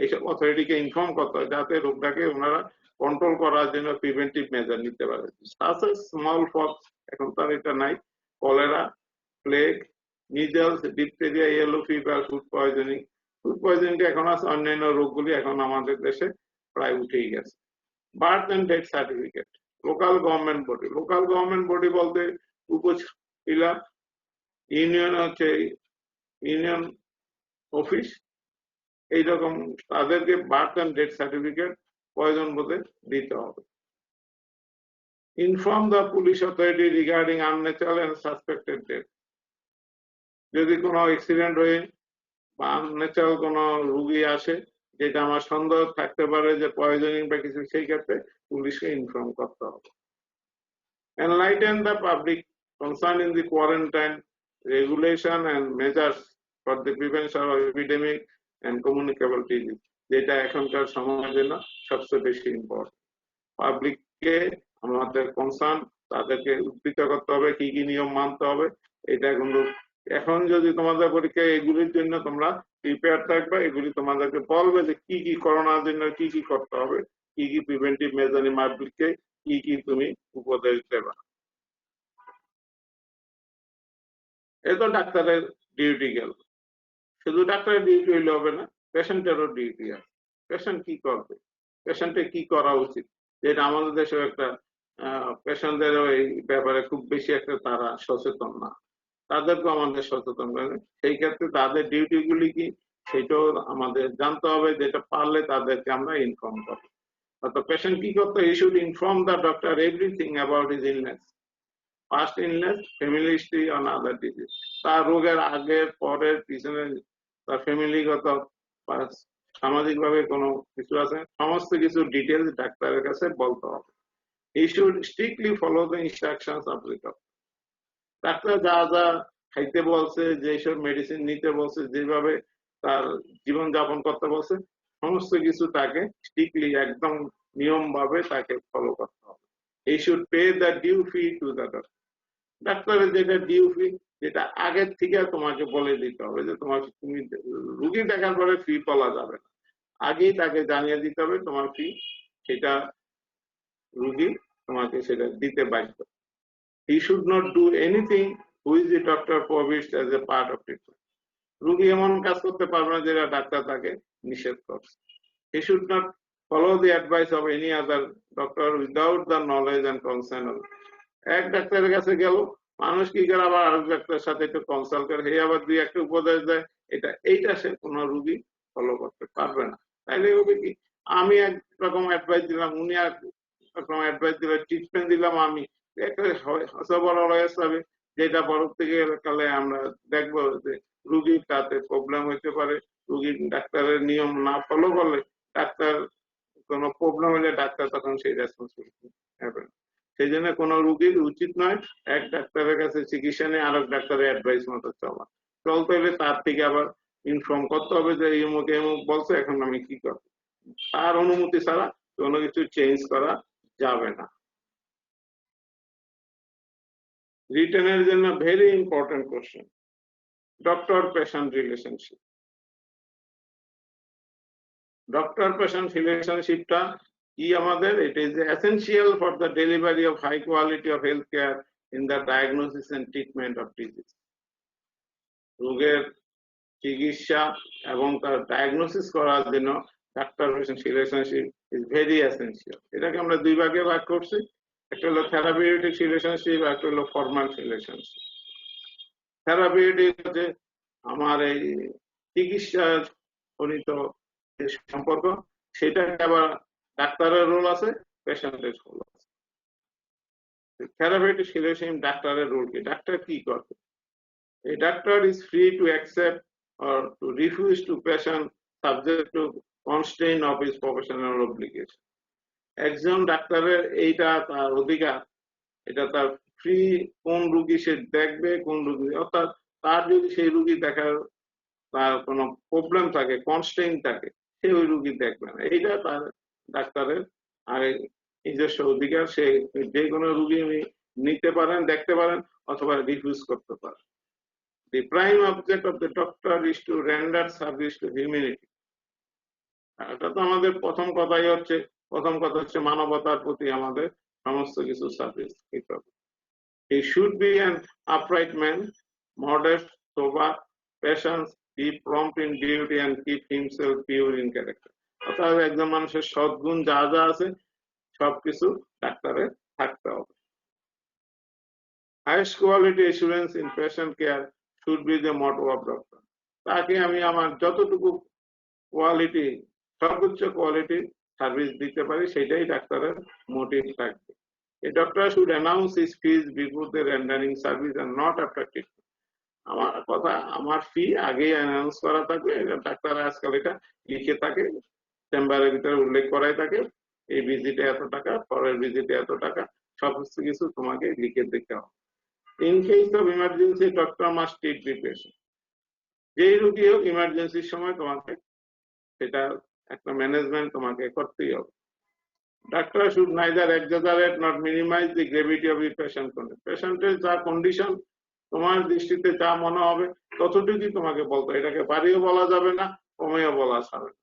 এইসব অথরিটিকে ইনফর্ম করতে হয় যাতে রোগটাকে ওনারা কন্ট্রোল করার জন্য প্রিভেন্টিভ মেজার নিতে পারে। স্মল পক্স, এখন তার এটা নাই, cholera, plague, measles, diphtheria, yellow fever, food poisoning. Food পয়জনিংটা এখন আছে, অন্যান্য রোগগুলি এখন আমাদের দেশে প্রায় উঠেই গেছে। Birth and death certificate, local government body, local government body বলতে উপজেলা, ইউনিয়ন হচ্ছে ইউনিয়ন অফিস, এইরকম তাদেরকে বার্থ এন্ড ডেথ সার্টিফিকেট প্রয়োজন বোধে দিতে হবে। Inform the police authority regarding unnatural and suspected death, যদি কোনো অ্যাক্সিডেন্ট হয়ে বা আনন্যাচারাল কোনো রোগী আসে যেটা আমার সন্দেহ থাকতে পারে যে পয়জনিং বা কিছু, সেই ক্ষেত্রে পুলিশকে ইনফর্ম করতে হবে। Enlighten the public concerning the quarantine regulation and measures for the prevention of epidemic and communicable disease, যেটা এখনকার সময়ের জন্য সবচেয়ে বেশি ইম্পর্টেন্ট। পাবলিককে আমাদের কনসার্ন, তাদেরকে উদ্বৃত্ত করতে হবে কি কি নিয়ম মানতে হবে। এটা কিন্তু এখন যদি তোমাদের পরীক্ষায় এগুলির জন্য তোমরা প্রিপেয়ার থাকবে, এগুলি তোমাদেরকে বলবে যে কি কি করোনার জন্য কি কি করতে হবে, কি কি প্রিভেন্টিভ মেজার, পাবলিককে কি কি তুমি উপদেশ দেবা। এ তো ডাক্তারের ডিউটি গেল। শুধু ডাক্তারের ডিউটি হইলে হবে না, পেশেন্টেরও ডিউটি আছে। পেশেন্ট কি করবে, পেশেন্টের কি করা উচিত, যেটা আমাদের দেশে একটা পেশেন্টদেরও এই ব্যাপারে খুব বেশি একটা তারা সচেতন না, তাদেরকেও আমাদের সচেতন করে। সেই ক্ষেত্রে তাদের ডিউটি গুলি কি সেটাও আমাদের জানতে হবে, যেটা পারলে তাদেরকে আমরা ইনফর্ম করবো। অর্থাৎ পেশেন্ট কি করতে, he should inform the doctor everything about his illness, first illness, family history on other disease, তার রোগের আগের পরের পিছনে তার ফ্যামিলিগত সামাজিক ভাবে কোনো কিছু আছে, সমস্ত কিছু ডিটেলস ডাক্তারের কাছে বলতে হবে। He should strictly follow the instructions of the doctor, doctor যা যা খাইতে বলছে, যেসব মেডিসিন নিতে বলছে, যেভাবে তার জীবন যাপন করতে বলছে, সমস্ত কিছু তাকে স্ট্রিক্টলি একদম নিয়ম ভাবে তাকে ফলো করতে হবে। He should pay the due fee to the doctor, ডাক্তারের যেটা ডিউ ফি, যেটা আগের থেকে তোমাকে বলে দিতে হবে যে তোমাকে, তুমি রুগী দেখার পরে ফি বলা যাবে না, আগেই তাকে জানিয়ে দিতে হবে তোমার ফি, সেটা রুগী তোমাকে সেটা দিতে বাধ্য। He should not do anything which the doctor forbids as a part of treatment, রুগী এমন কাজ করতে পারবে না যেটা ডাক্তার তাকে নিষেধ করছে। He should not follow the advice of any other doctor without the knowledge and consent of, এক ডাক্তারের কাছে গেল, মানুষ কি করে আবার আরেক ডাক্তারের সাথে একটু কনসাল্ট করে, হে আবার দুই একটা উপদেশ দেয়, এইটা সে কোনো রুগী ফলো করতে পারবে না। তাইলে হবে কি, আমি একরকম অ্যাডভাইস দিলাম, উনি একরকম অ্যাডভাইস দিলাম, ট্রিটমেন্ট দিলাম আমি, একটা বড় হবে, যেটা পরবর্তীকালে আমরা দেখবো যে রুগীর তাতে প্রবলেম হইতে পারে। রুগীর ডাক্তারের নিয়ম না ফলো করলে, ডাক্তার কোনো প্রবলেম হলে ডাক্তার তখন সেই রেসপন্সিবিলিটি নেবে না। সেই জন্য কোনো রুগীর উচিত নয় এক ডাক্তারের কাছে চিকিৎসা নিয়ে আরেক ডাক্তারের অ্যাডভাইস মতো চলতে হলে তার থেকে আবার ইনফর্ম করতে হবে যে এমুক এমুক বলছে, এখন আমি কি করবো। তার অনুমতি ছাড়া কোনো কিছু চেঞ্জ করা যাবে না। রিটেনের জন্য very important question, doctor patient relationship. Doctor patient রিলেশনশিপটা কি আমাদের, it is essential for the delivery of high quality of health care in the diagnosis and treatment of disease, রোগের চিকিৎসা এবং তার ডায়াগনোসিস করার জন্য ডাক্তার patient relationship is very essential. এটাকে আমরা দুই ভাগে ভাগ করছি, একটা হলো থেরাপিউটিক রিলেশনশিপ, একটা হলো ফর্মাল রিলেশনশিপ। থেরাপিউটিক হচ্ছে আমার এই চিকিৎসা জনিত যে সম্পর্ক, সেটাকে আবার ডাক্তারের রোল আছে, পেশেন্টের রোল আছে। থেরাপিউটিক রিলেশনশিপ ডাক্তারের রোল কি, ডাক্তার কি করবে? A doctor is free to accept or to refuse to patient subject to constraint of his professional obligation. একজন ডাক্তারের এইটা তার অধিকার, এটা তার ফ্রি, কোন রোগী সে দেখবে, কোন রোগী, অর্থাৎ তার যদি সেই রোগী দেখার তার কোনো প্রবলেম থাকে, কনস্ট্রেইন থাকে, সে ওই রোগী দেখবে না। এইটা তার ডাক্তারের আর নিজস্ব অধিকার, সে যে কোনো রোগী নিতে পারেন, দেখতে পারেন, অথবা রিফিউজ করতে পারেন। The prime object of the doctor is to render service to humanity. এটা তো আমাদের প্রথম কথা হচ্ছে মানবতার প্রতি আমাদের সমস্ত কিছু সার্ভিস দিতে হবে। He should be an upright man, modest, sober, patient, be prompt in duty and keep himself pure in character. অর্থাৎ একজন মানুষের সদ্গুণ যা যা আছে সবকিছু ডাক্তারের থাকতে হবে। Highest quality assurance in patient care should be the motto of doctor. তাকে আমি আমার যতটুকু কোয়ালিটি, সর্বোচ্চ কোয়ালিটি সার্ভিস দিতে পারি, সেটাই ডাক্তারের মোটিভ থাকবে। A doctor should announce his fees before the rendering service and not after treatment. আমার ফি আগেই অ্যানাউন্স করা থাকবে। ডাক্তার আজকাল এটা লিখে থাকে, চেম্বারের ভিতরে উল্লেখ করাই থাকে, এই ভিজিটে এত টাকা, পরের ভিজিটে এত টাকা, সমস্ত কিছু তোমাকে লিখে দিতে হবে। In case of emergency, doctor must treat the patient. যেই রোগী হোক, ইমার্জেন্সির সময় তোমাকে সেটা একটা ম্যানেজমেন্ট তোমাকে করতেই হবে। ডাক্তার should neither exaggerate not minimise the gravity of the patient condition. পেশেন্টের যা কন্ডিশন তোমার দৃষ্টিতে যা মনে হবে ততটুকুই তোমাকে বলতে, এটাকে বাড়িও বলা যাবে না, কমেও বলা যাবে না।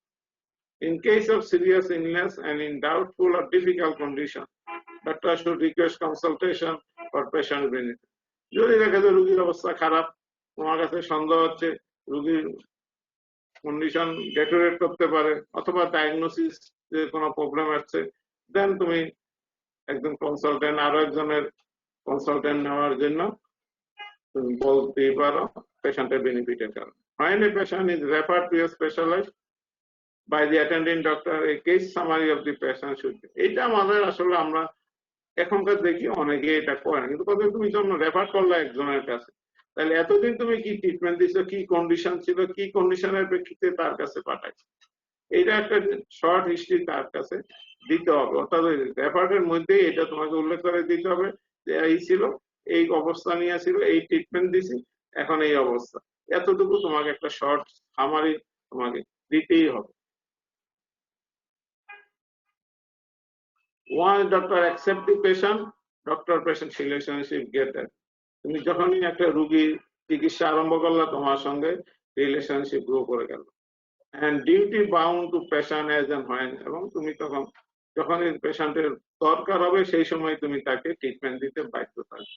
In case of serious illness and in doubtful or difficult condition, doctor should request consultation for patient benefit. যদি দেখা যায় রোগীর অবস্থা খারাপ, তোমার কাছে সন্দেহ হচ্ছে রোগীর কন্ডিশন ডেটোরেট করতে পারে, অথবা ডায়াগনোসিস কোনো প্রবলেম আসছে, দেন তুমি একজন কনসালটেন্ট, আরো একজনের কনসালটেন্ট নেওয়ার জন্য তুমি বলতেই পারো পেশেন্টের বেনিফিটের কারণে। When a patient is referred to a specialist by the attending doctor, a case summary of the patient should be. এটা আমাদের আসলে আমরা এখনকার দেখি অনেকে এটা করে না, কিন্তু কতদিন তুমি যখন রেফার করলে একজনের কাছে, তাহলে এতদিন তুমি কি ট্রিটমেন্ট দিচ্ছ, কি কন্ডিশন ছিল, কি কন্ডিশনের প্রেক্ষিতে তার কাছে পাঠাইছো, এটা একটা শর্ট হিস্ট্রি তার কাছে দিতে হবে। অর্থাৎ রেফারের মধ্যে এটা তোমাকে উল্লেখ করে দিতে হবে যে এই ছিল, এই অবস্থা নিয়ে ছিল, এই ট্রিটমেন্ট দিছি, এখন এই অবস্থা, এতটুকু তোমাকে একটা শর্ট সামারি তোমাকে দিতেই হবে। Once doctor accept the patient, doctor patient relationship get that. তুমি যখনই একটা রোগীর চিকিৎসা আরম্ভ করলা, তোমার সঙ্গে রিলেশনশিপ গ্রো করে গেল। And duty bound to patient as and when, এবং তুমি তখন যখনই পেশেন্টের দরকার হবে সেই সময় তুমি তাকে ট্রিটমেন্ট দিতে বাধ্য থাকবে।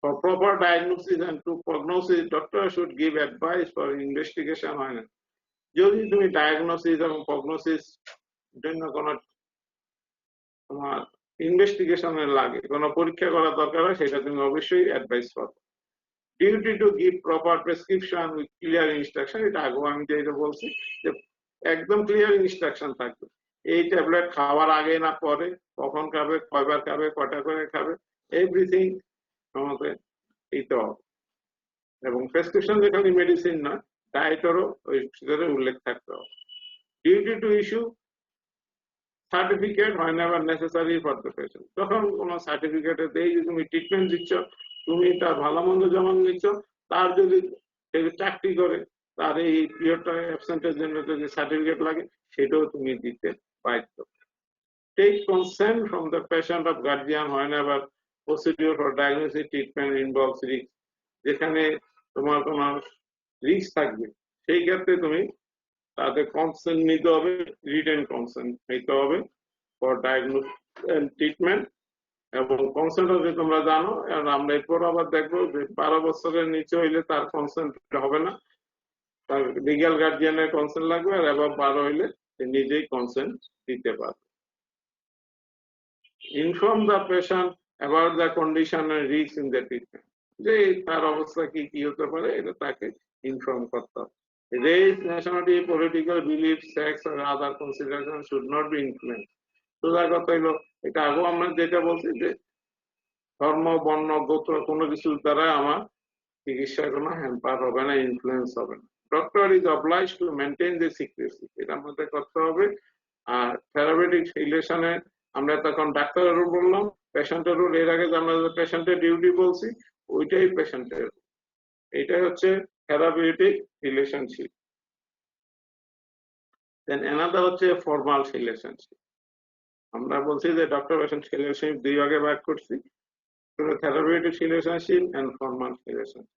For proper diagnosis and to prognosis, doctor should give advice for investigation হয় না। যদি তুমি ডায়াগনোসিস এবং প্রগনোসিস জন্য কোনো তোমার ইনভেস্টিগেশনের লাগে, কোনো পরীক্ষা করা দরকার হয়, সেটা তুমি অবশ্যই অ্যাডভাইস করো। Duty to give proper prescription with clear instruction, এটা আগেও আমি যেটা বলছি যে একদম ক্লিয়ার ইনস্ট্রাকশন থাকবে, এই ট্যাবলেট খাওয়ার আগে না পরে, কখন খাবে, কয়বার খাবে, কটা করে খাবে, এভরিথিং আমাদের দিতে হবে। এবং প্রেসক্রিপশন যেখানে মেডিসিন না, ডায়েটেরও ওই ভিতরে উল্লেখ থাকতে হবে। Duty to issue certificate whenever necessary for the patient. যখন কোনো সার্টিফিকেটে দেই যে তুমি ট্রিটমেন্ট দিচ্ছ, তুমি তার ভালো মন্দ যেমন নিচ্ছ, তার যদি চাকরি করে তার এই পিরিয়ডটা অ্যাবসেন্টের জন্য যদি সার্টিফিকেট লাগে, সেটাও তুমি দিতে বাধ্য। Take consent from the patient of guardian whenever procedure for diagnosis treatment involves risk. যেখানে তোমার কোনো রিস্ক থাকবে সেই ক্ষেত্রে তুমি তাদের কনসেন্ট নিতে হবে, রিটেন কনসেন্ট নিতে হবে ফর ডায়াগনোসিস এন্ড ট্রিটমেন্ট। এবং কনসেন্ট হচ্ছে তোমরা জানো, আমরা এরপর আবার দেখবো যে 12 বছরের নিচে হইলে তার কনসেন্ট হবে না, তার লিগ্যাল গার্জিয়ানের কনসেন্ট লাগবে, আর এবার 12 হইলে সে নিজেই কনসেন্ট দিতে পারবে। Inform the patient about the condition and risk in the treatment, যে তার অবস্থা কি কি হতে পারে এটা তাকে ইনফর্ম করতে হবে। Race, nationality, political beliefs, sex or other considerations should not be influenced. সোজা কথা হইলো, এটা আগেও আমরা যেটা বলছি যে ধর্ম, বর্ণ, গোত্র কোনো কিছুর দ্বারা আমার চিকিৎসা কোনো হ্যাম্পার হবে না, ইনফ্লুয়েন্স হবে না। Doctor is oblige to maintain the secrecy, এটা আমাদের করতে হবে। আর থেরাপিউটিক রিলেশনে আমরা তখন ডাক্তারের রোল বললাম, পেশেন্টের রোল, এর আগে যে আমরা পেশেন্টের ডিউটি বলছি ওইটাই পেশেন্টের, এইটাই হচ্ছে থেরাপিউটিক রিলেশনশিপ। দেন অ্যানাদার হচ্ছে ফর্মাল রিলেশনশিপ। আমরা বলছি যে ডক্টর পেশেন্ট রিলেশনশিপ দুই ভাগে ভাগ করছি, therapeutic relationship and formal relationship.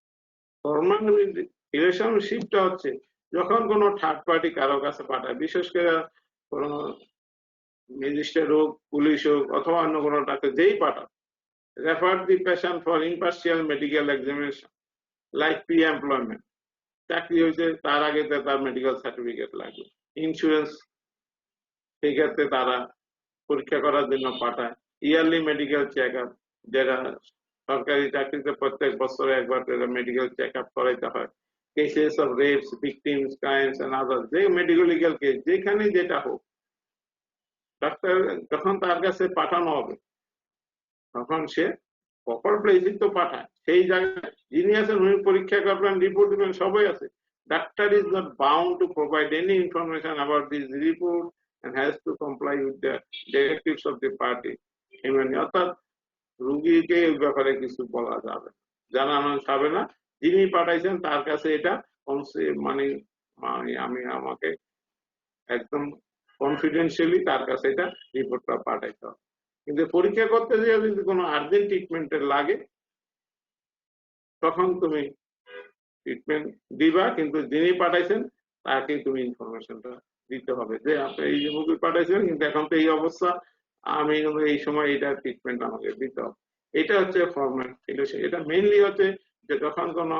Formal রিলেশনশিপটা হচ্ছে যখন কোনো থার্ড পার্টি কারো কাছে পাঠায়, বিশেষ করে কোনো ম্যাজিস্ট্রেট হোক, পুলিশ হোক অথবা অন্য কোনো ডাক্তার যেই পাঠায়, refer the patient for impartial medical examination like pre employment, চাকরি হয়েছে তার আগে তার মেডিকেল সার্টিফিকেট লাগবে, ইন্স্যুরেন্স সেই ক্ষেত্রে তারা পরীক্ষা করার জন্য পাঠায়, ইয়ারলি মেডিকেল চেক আপ, যেটা সরকারি চাকরিতে প্রত্যেক বছরে একবার মেডিকেল চেক আপ করাইতে হয়, cases of rapes, victims, crimes and others, যে মেডিকেল কেস যেখানে যেটা হোক, ডাক্তার যখন তার কাছে পাঠানো হবে তখন সে প্রপার প্লেসে তো পাঠায়, সেই জায়গায় যিনি আছেন উনি পরীক্ষা করবেন, রিপোর্ট দিবেন, সবাই আছে। Doctor is not bound to provide any information about this report and has to comply with the directives of the party. অর্থাৎ রুগীকে এই ব্যাপারে কিছু বলা যাবে, জানানো যাবে না, যিনি পাঠাইছেন তার কাছে এটা মানে আমি আমাকে একদম কনফিডেন্সিয়ালি তার কাছে এটা রিপোর্টটা পাঠাইতে হবে। কিন্তু পরীক্ষা করতে গিয়ে যদি কোনো আর্জেন্ট ট্রিটমেন্টের লাগে তখন তুমি ট্রিটমেন্ট দিবা, কিন্তু যিনি পাঠাইছেন তাকে তুমি ইনফরমেশনটা দিতে হবে যে আপনি এই যে মুভি পাঠাইছেন কিন্তু এখন তো এই অবস্থা, আমি এই সময় এইটা ট্রিটমেন্ট আমাকে দিতে হবে। এটা হচ্ছে ফর্মাল রিলেশন। এটা মেইনলি হচ্ছে যে যখন কোনো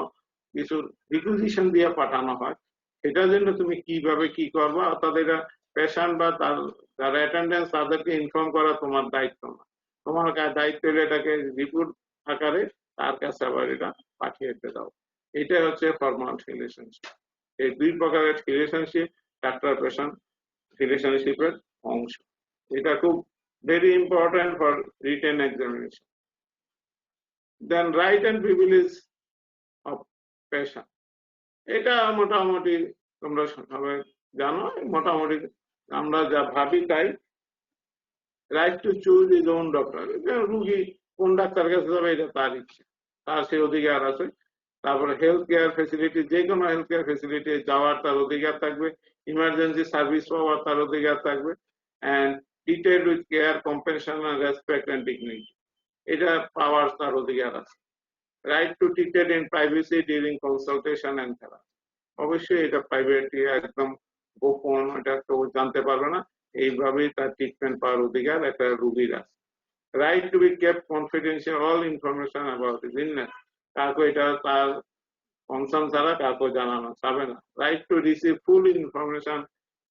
কিছু রিকুইজিশন দিয়ে পাঠানো হয় সেটার জন্য তুমি কিভাবে কি করবা, অর্থাৎ এটা পেশেন্ট বা তার যারা অ্যাটেন্ডেন্স তাদেরকে ইনফর্ম করা তোমার দায়িত্ব না, তোমার দায়িত্ব হলে এটাকে রিপোর্ট আকারে তার কাছে আবার এটা পাঠিয়ে দিতে দাও। এটা হচ্ছে ফর্মাল রিলেশনশিপ। এই দুই প্রকারের রিলেশনশিপ ডাক্তার পেশেন্ট রিলেশনশিপের অংশ। এটা খুব very important for written examination. Then right and privilege of patient, এটা মোটামুটি তোমরা সবাই জানো, মোটামুটি আমরা যা ভাবি তাই। Right to choose is own doctor, রুগী কোন ডাক্তার কাছে যাবে এটা তার ইচ্ছা, তার সে অধিকার আছে। তারপরে হেলথ কেয়ার ফেসিলিটি, যে কোনো হেলথ কেয়ার ফেসিলিটি যাওয়ার তার অধিকার থাকবে, ইমার্জেন্সি সার্ভিস পাওয়ার তার অধিকার থাকবে, and treated with care, compassion and respect and dignity, এটা পাওয়ার তার অধিকার আছে। Right to treated in privacy during consultation and therapy, অবশ্যই এটা প্রাইভেট, একদম গোপন, এটা কেউ জানতে পারবে না, এইভাবেই তার ট্রিটমেন্ট পাওয়ার অধিকার একটা রোগীর আছে। Right to be kept confidential all information about his illness, কাউকে এটা তার কনসার্ন ছাড়া কাউকে জানানো যাবে না। Right to receive full information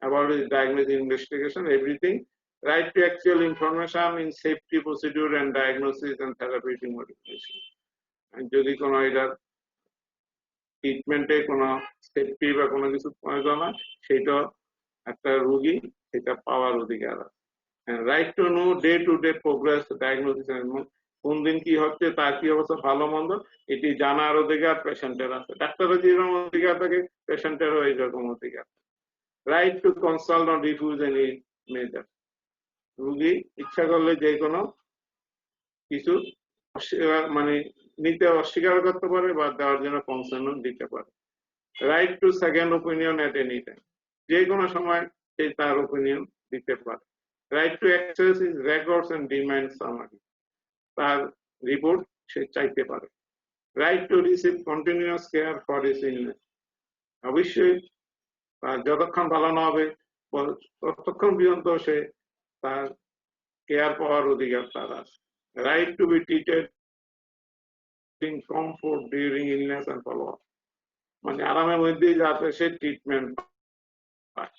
about his diagnosis, investigation, everything. Right to actual information in safety procedure and diagnosis and therapeutic modification, যদি কোনো এটার ট্রিটমেন্টে কোনো সেফটি বা কোনো কিছু প্রয়োজন হয় সেটা একটা রোগী সেটা পাওয়ার অধিকার আছে। Right to know day to day progress diagnosis, কোন দিন কি হচ্ছে, তার কি অবস্থা, ভালো মন্দ, এটি জানার অধিকার পেশেন্টের আছে। ডাক্তারের যেরকম অধিকার থাকে পেশেন্টেরও এইরকম অধিকার। Right to consult on refuse any measure, রোগী ইচ্ছা করলে যে কোনো কিছু মানে নিতে অস্বীকার করতে পারে বা দেওয়ার জন্য কনসার্ন দিতে পারে। Right to second opinion at any time, যে কোনো সময় সে তার ওপিনিয়ন দিতে পারে। Right to access his records and demand summary, তার রিপোর্ট সে চাইতে পারে। Right to receive continuous care for his illness, অবশ্যই যতক্ষণ ভালো না হবে ততক্ষণ পর্যন্ত সে তার কেয়ার পাওয়ার অধিকার তার আছে। Right to be treated in comfort during illness and follow up, মানে আরামের মধ্যেই যাতে সে ট্রিটমেন্ট পায়।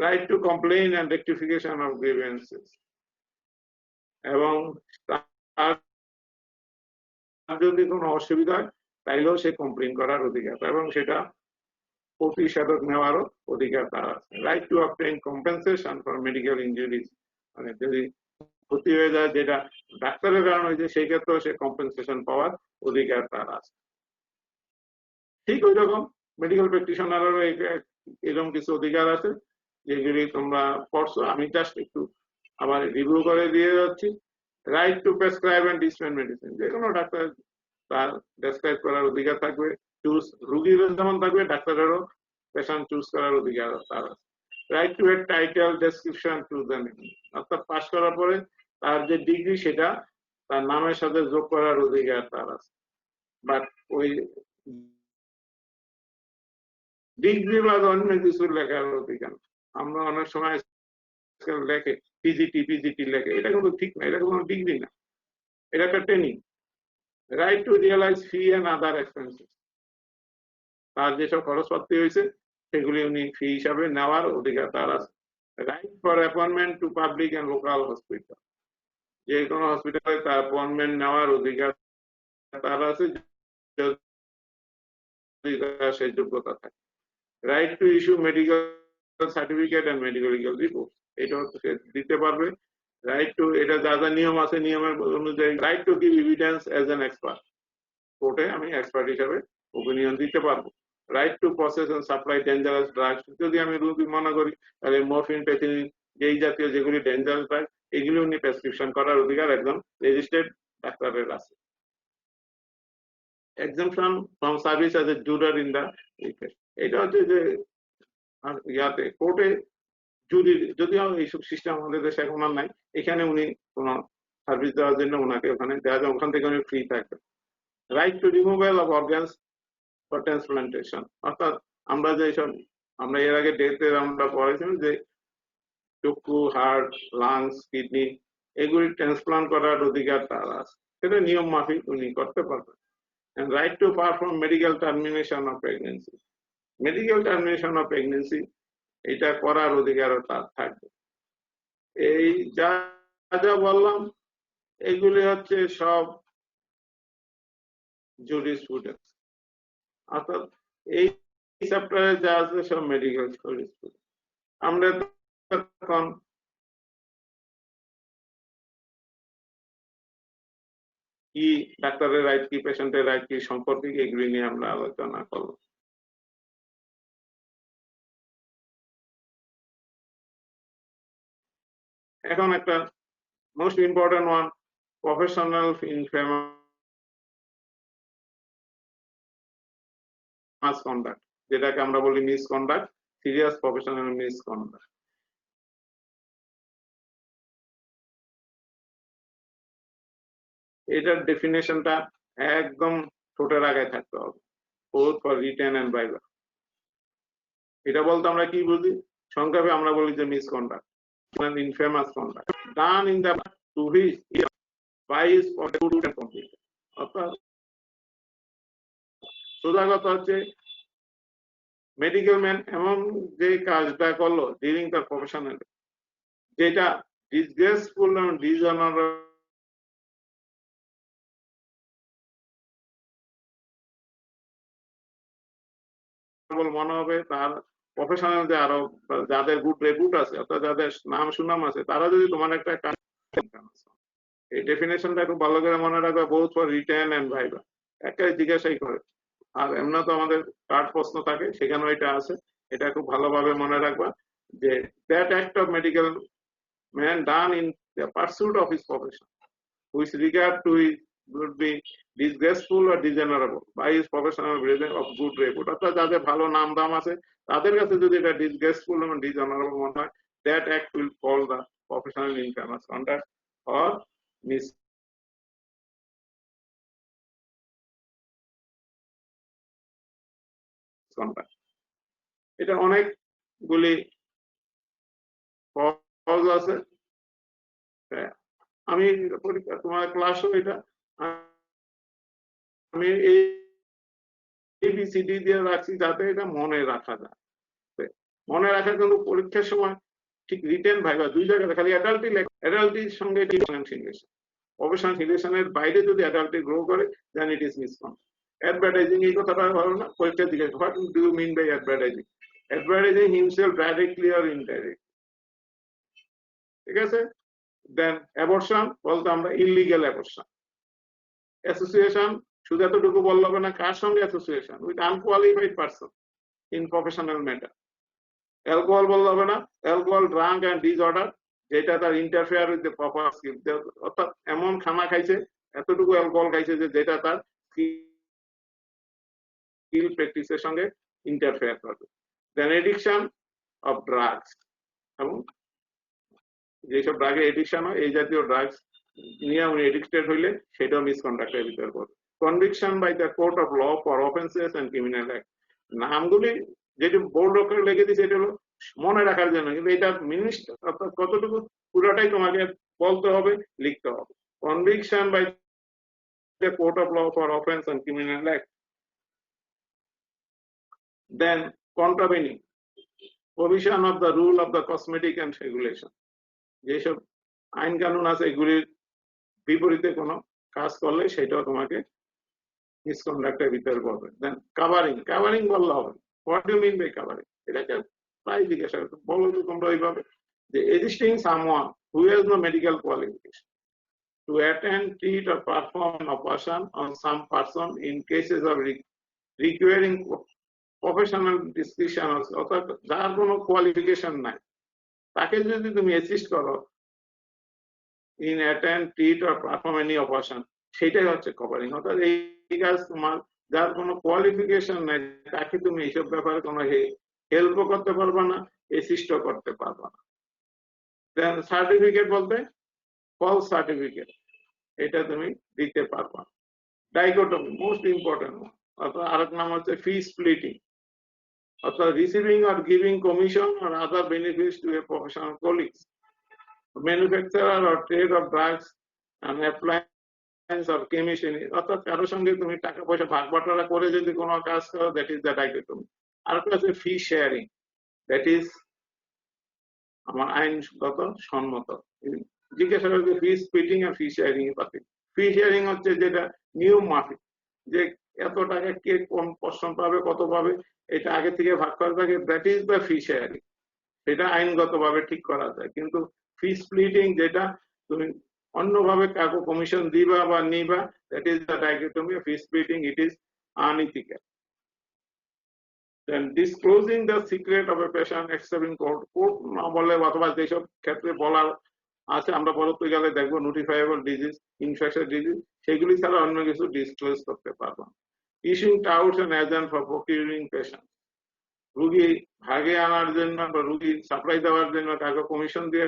Right to complain and rectification of grievances, এবং তার যদি কোনো অসুবিধা হয় তাইলেও সে কমপ্লেইন করার অধিকার এবং সেটা প্রতিষেধক নেওয়ারও অধিকার তার আছে। Right two obtain compensation for medical injuries, মানে যদি ক্ষতি হয়ে যায় যেটা ডাক্তারের কারণে হয়েছে সেই ক্ষেত্রেও সে কম্পেনসেশন পাওয়ার অধিকার তার আছে। ঠিক ওই রকম মেডিকেল প্র্যাকটিশনারেরও এরকম কিছু অধিকার আছে যেগুলি তোমরা পড়ছো, আমি জাস্ট একটু আবার রিভিউ করে দিয়ে যাচ্ছি। Right to prescribe and dispense medicine, যে কোনো ডাক্তার তার প্রেসক্রাইব করার অধিকার থাকবে, চুজ রুগীরও যেমন থাকবে ডাক্তারেরও পেশেন্ট চুজ করার অধিকার তার আছে। Right two A title description to the name, অর্থাৎ পাশ করার পরে তার যে ডিগ্রি সেটা তার নামের সাথে যোগ করার অধিকার তার আছে। বাট ওই ডিগ্রি বা অন্য কিছু লেখার অধিকার, আমরা অনেক সময় লেখে পিজিটি লেখে, এটা কিন্তু ঠিক না, এটা কোনো ডিগ্রি না, এটা একটা training. Right to realise fee and other expenses, তার যেসব খরচপাতি হয়েছে সেগুলি উনি ফি হিসাবে নেওয়ার অধিকার তার আছে। Right for appointment to public and local hospital, যে কোনো হসপিটালে তার অ্যাপয়েন্টমেন্ট নেওয়ার অধিকার তার আছে যদি তার সেই যোগ্যতা থাকে। Right to issue medical certificate and medical report, এটা সে দিতে পারবে। রাইট টু, এটা যা যা নিয়ম আছে নিয়মের অনুযায়ী। Right to give evidence as an expert, কোর্টে আমি এক্সপার্ট হিসাবে ওপিনিয়ন দিতে পারবো। Right to process and supply dangerous drugs, যদি আমি রোগী মনে করি তাহলে মরফিন পেথিনিন যেই জাতীয় যেগুলি ডেঞ্জারাস ড্রাগ এগুলি উনি প্রেসক্রিপশন করার অধিকার একদম রেজিস্টার্ড ডাক্তারের আছে। Exemption from service as a juror in the, এটা হচ্ছে যে ইয়াতে কোর্টে জুরি, যদিও এইসব সিস্টেম আমাদের দেশে এখন আর নাই, এখানে উনি কোন সার্ভিস দেওয়ার জন্য ওনাকে ওখানে দেওয়া যায়, ওখান থেকে উনি ফ্রি থাকবে। Right two removal of organs for transplantation, অর্থাৎ আমরা যে সব আমরা এর আগে ডেতে আমরা পড়েছিলাম যে চক্ষু, হার্ট, লাংস, কিডনি এগুলি ট্রান্সপ্লান্ট করার অধিকার তার আছে, সেটা নিয়ম মাফিক উনি করতে পারবেন। Right to perform medical termination of pregnancy, medical termination of pregnancy এটা করার অধিকারও তার থাকবে। এই যা যা বললাম এগুলি হচ্ছে সব জুরিসপ্রুডেন্স, অর্থাৎ এই চ্যাপ্টারে যা আছে সব মেডিকেল জুরিসপ্রুডেন্স। আমরা তখন কি ডাক্তারের রাইট কি, পেশেন্টের রাইট কি সম্পর্কে এগুলি নিয়ে আমরা আলোচনা করব। এখন একটা most important one, professional infamous conduct, যেটাকে আমরা বলি মিসকন্ডাক্ট, সিরিয়াস প্রফেশনাল মিসকন্ডাক্ট। এটার ডেফিনেশনটা একদম ঠোঁটের আগে থাকতে হবে, both for written and viva. এটা বলতে আমরা কি বুঝি, সংক্ষেপে আমরা বলি যে misconduct, infamous conduct done in the to which vice for good and complete, অর্থাৎ সোজা কথা হচ্ছে মেডিকেল ম্যান এমন যে কাজটা করলো ডিউরিং তার প্রফেশনাল, যেটা ডিসগ্রেসফুল এবং ডিসঅনারেবল মনে হবে তার প্রফেশনাল, যে আরো যাদের গুড রেপুট আছে অর্থাৎ যাদের নাম সুনাম আছে তারা যদি তোমার একটা কাজ, এই ডেফিনেশনটা খুব ভালো করে মনে রাখবে, both for written and viva, একটা জিজ্ঞাসাই করে। আর এমনি তো আমাদের কার্ড প্রশ্ন থাকে সেখানেও এটা আছে, এটা খুব ভালোভাবে মনে রাখবা যে that act of medical man done in the pursuit of his profession which regard to his would be disgraceful or dishonorable by his professional reason of good repute, অর্থাৎ যাদের ভালো নাম দাম আছে তাদের কাছে যদি এটা disgraceful এবং dishonorable মনে হয়, that act will call the professional infamous conduct or misconduct। এটা অনেকগুলি কজ আছে, আমি পরীক্ষা তোমার ক্লাসও এটা আমি এবিসিডি দিয়ে রাখছি যাতে এটা মনে রাখা যায়। মনে রাখা কিন্তু পরীক্ষার সময় ঠিক রিটেন ভাইবা দুই জায়গায় খালি অ্যাডাল্টির সঙ্গে প্রফেশনাল রিলেশনের বাইরে যদি অ্যাডাল্টি গ্রো করে then it is misconcept. Advertising এই কথাটা ভালো না, পরীক্ষা দিকে what do you mean by advertising? Advertising himself directly or indirect, ঠিক আছে? দেন অ্যাবর্শন বলতে আমরা ইলিগ্যাল অ্যাবর্শন। অ্যাসোসিয়েশন শুধু এতটুকু বললে হবে না, কার সঙ্গে association? With unqualified person in professional matter. Alcohol বললে হবে না, অ্যালকোহল ড্রাঙ্ক অ্যান্ড ডিসঅর্ডার, যেটা তার interfere with the proper skill, অর্থাৎ এমন খানা খাইছে, এতটুকু অ্যালকোহল খাইছে যে যেটা তার স্কিল প্র্যাকটিসের সঙ্গে ইন্টারফেয়ার করবে। দেন এডিকশন অফ ড্রাগস, এবং যেসব ড্রাগে এডিকশন হয় এই জাতীয় ড্রাগস নিয়ে উনি এডিক্টেড হইলে সেটাও মিসকন্ডাক্টের ভিতরে পড়বে। Conviction by the court of law for offences and criminal act, নামগুলি যেটি বোর্ড করে লিখে দিচ্ছে এটা হলো মনে রাখার জন্য, কিন্তু এটা মিনিস্টার অর্থাৎ কতটুকু পুরোটাই তোমাকে বলতে হবে, লিখতে হবে। Conviction by the court of law for offence and criminal act. Then contravening provision of the rule of the cosmetic and regulation, যেসব আইন কানুন আছে এগুলির বিপরীতে কোনো কাজ করলে সেটাও তোমাকে মিসকন্ডাক্টের ভিতরে পড়বে। দেন কাভারিং, কাভারিং বললে হবে, what do mean by covering? এটাকে প্রায় জিজ্ঞাসা করতে বলো তো তোমরা ওইভাবে যে existing someone who has no medical qualification to attend, treat or perform an operation on some person in cases of requiring professional discretion, অর্থাৎ যার কোনো কোয়ালিফিকেশন নাই তাকে যদি তুমি অ্যাসিস্ট করো in attend, treat or perform any operation, সেটাই হচ্ছে কভারিং। অর্থাৎ এই কাজ তোমার যার কোনো কোয়ালিফিকেশন নাই তাকে তুমি এইসব ব্যাপারে কোনো হেল্পও করতে পারবে না, অ্যাসিস্টও করতে পারবে না। দেন সার্টিফিকেট বলতে ফলস সার্টিফিকেট, এটা তুমি দিতে পারবে না। ডাইকোটমি মোস্ট ইম্পর্টেন্ট, অর্থাৎ আরেক নাম হচ্ছে ফি স্প্লিটিং, অর্থাৎ receiving or giving commission or other benefits to a professional colleagues, manufacturer or trade of drugs and appliance or chemistry, অর্থাৎ কারোর সঙ্গে তুমি টাকা পয়সা ভাগ বাটোয়ারা করে যদি কোনো কাজ করো, দ্যাট ইজ দ্য ডাইকোটমি। আরেকটা আছে ফি শেয়ারিং, দ্যাট ইজ আমার আইনগত সম্মত। জিজ্ঞাসা করবে ফি স্প্লিটিং আর ফি শেয়ারিং এর পার্থক্য। ফি শেয়ারিং হচ্ছে যেটা নিয়ম মাফিক, যে এত টাকা কে কোন পশম পাবে, কত পাবে, এটা আগে থেকে ভাগ করা থাকে, that is the fee sharing, সেটা আইনগতভাবে ঠিক করা যায়। কিন্তু ফি স্প্লিটিং যেটা তুমি অন্যভাবে কাউকে কমিশন দিবা বা নিবা, that is the dichotomy. Fee splitting it is unethical. Then disclosing the secret of a patient except in court, court না বলে অথবা যেসব ক্ষেত্রে বলার আছে আমরা পরবর্তী গেলে দেখবো নোটিফাইবল ডিজিজ, ইনফেকশন ডিজিজ, সেগুলি ছাড়া অন্য কিছু ডিসক্লোজ করতে পারবো না। Issuing touts and agent for procuring patient, রুগী ভাগে আনার জন্য বা রুগী সাপ্লাই দেওয়ার জন্য কাউকে কমিশন দিয়ে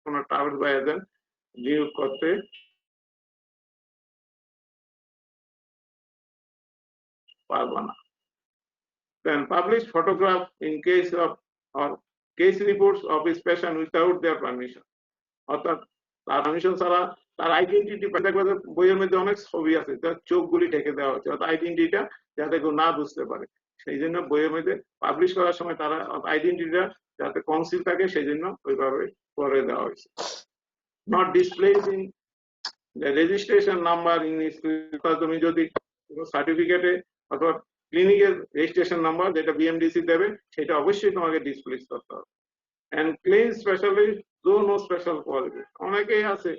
কোনো টাউট বা এজেন্ট নিয়োগ করতে পারবো না। Then publish photograph in case of or case reports of his patient without their permission, অর্থাৎ তার পারমিশন ছাড়া তার আইডেন্টিটি, বইয়ের মধ্যে অনেক ছবি আছে তার চোখগুলি ঢেকে দেওয়া হচ্ছে, অর্থাৎ আইডেন্টিটিটা যাতে কেউ না বুঝতে পারে, সেই জন্য বইয়ের মধ্যে পাবলিশ করার সময় তারা আইডেন্টিটিটা যাতে কনসিল থাকে সেই জন্য ওইভাবে করে দেওয়া হয়েছে। Not displaying the registration number in school, তুমি যদি সার্টিফিকেটে অথবা ক্লিনিকের রেজিস্ট্রেশন নাম্বার যেটা বিএমডিসি দেবে সেটা অবশ্যই তোমাকে ডিসপ্লে করতে হবে। এন্ড ক্লেম স্পেশালিস্ট দো নো স্পেশাল কোয়ালিটি, অনেকেই আছে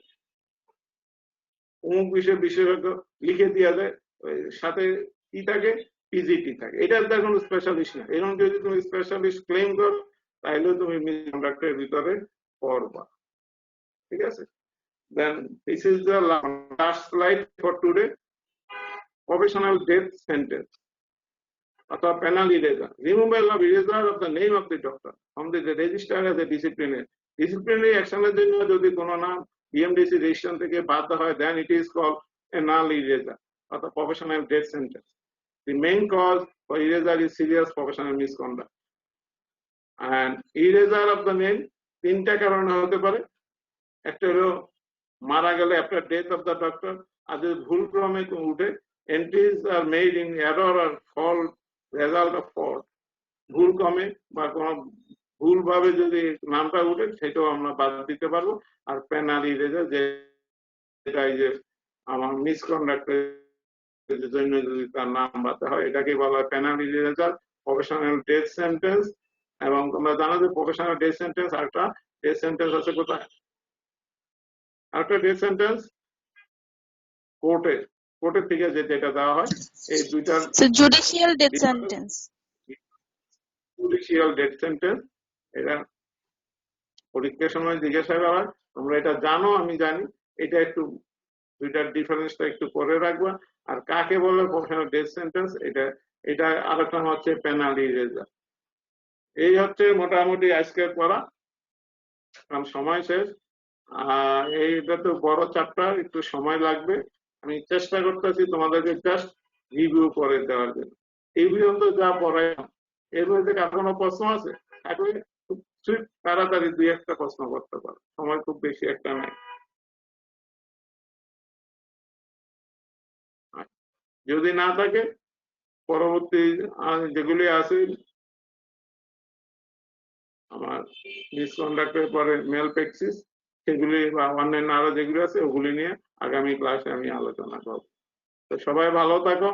অমুক বিষয়ে বিশেষজ্ঞ লিখে দেওয়া যায়, সাথে কি থাকে, পিজিটি থাকে, এটার তার কোনো স্পেশালিস্ট না। এরকম যদি তুমি স্পেশালিস্ট ক্লেম করো তাহলে তুমি মিসকন্ডাক্টের ভিতরে পড়বা, ঠিক আছে? Then this is the last slide for today. Professional death sentence অথবা penal eraser, removal of eraser of the name of the doctor from the register as a disciplinary অ্যাকশনের জন্য যদি কোনো নাম বিএমডিসি রেজিস্ট্রেশন থেকে বাদ হয়, then it is called penal eraser অথবা professional death sentence. The main cause for eraser is serious professional misconduct, and eraser of the name তিনটা কারণে হতে পারে। একটা হলো মারা গেলে after death of the doctor, আর যদি ভুল ক্রমে উঠে entries are made in error or fault result of fault, ভুল কমে বা কোনো ভুল ভাবে যদি নামটা উঠে সেটাও আমরা বাদ দিতে পারবো। আর পেনালি রেজাল্ট যেটা এই যে আমার মিসকন্ডাক্টের জন্য যদি তার নাম বাদতে হয় এটাকে বলা হয় পেনালি রেজাল্ট, প্রফেশনাল ডেথ সেন্টেন্স। এবং তোমরা জানো যে প্রফেশনাল ডেথ সেন্টেন্স আর একটা ডেথ সেন্টেন্স আছে কোথায়? আরেকটা ডেথ সেন্টেন্স কোর্টের থেকে যেটা দেওয়া হয় এই দুইটার judicial death sentence. Judicial death sentence এটা পরীক্ষার সময় জিজ্ঞাসা করা হয়, তোমরা এটা জানো আমি জানি, এটা একটু দুইটার ডিফারেন্সটা একটু করে রাখবা। আর কাকে বলে প্রফেশনাল ডেথ সেন্টেন্স এটা আরেকটা হচ্ছে পেনালি রেজাল্ট। এই হচ্ছে মোটামুটি আজকের পড়া, কারণ সময় শেষ। এইটা তো বড় চ্যাপ্টার, একটু সময় লাগবে। আমি চেষ্টা করতেছি তোমাদেরকে জাস্ট রিভিউ করে দেওয়ার জন্য। এই পর্যন্ত যা পড়াই এর মধ্যে কোনো প্রশ্ন আছে থাকলে খুব তাড়াতাড়ি দুই একটা প্রশ্ন করতে পারো, সময় খুব বেশি একটা নাই। যদি না থাকে পরবর্তী যেগুলি আছে আমার মিসকন্ডাক্টের পরে ম্যালপ্র্যাকটিস সেগুলি বা অন্যান্য আরো যেগুলি আছে ওগুলি নিয়ে আগামী ক্লাসে আমি আলোচনা করব। তো সবাই ভালো থাকো,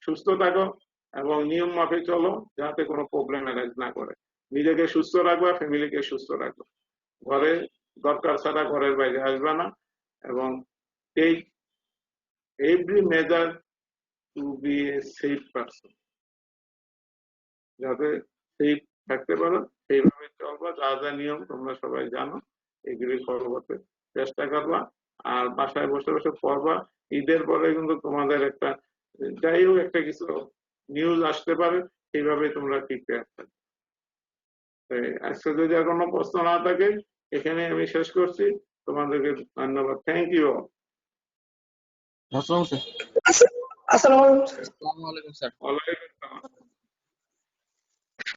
সুস্থ থাকো এবং নিয়ম মাফিক চলো, যাতে কোনো প্রবলেম অ্যারাইজ না করে। নিজেকে সুস্থ রাখবা, ফ্যামিলিকে সুস্থ রাখবা, ঘরে দরকার ছাড়া ঘরের বাইরে আসবে না, এবং take every measure to be a safe person, যাতে সেফ থাকতে পারো সেইভাবে চলবা। যা যা নিয়ম তোমরা সবাই জানো এগুলি ফলো করতে চেষ্টা করবা। আর বাসায় বসে বসে পড়বা। ঈদের পরে কিন্তু তোমাদের একটা যাই হোক একটা কিছু নিউজ আসতে পারে, সেইভাবে তোমরা প্রিপেয়ার থাকবে। আজকে যদি আর কোনো প্রশ্ন না থাকে এখানে আমি শেষ করছি। তোমাদেরকে ধন্যবাদ। Thank you. আসসালামু আসসালামু আলাইকুম। আলাইকুম স্যার। ওয়ালাইকুম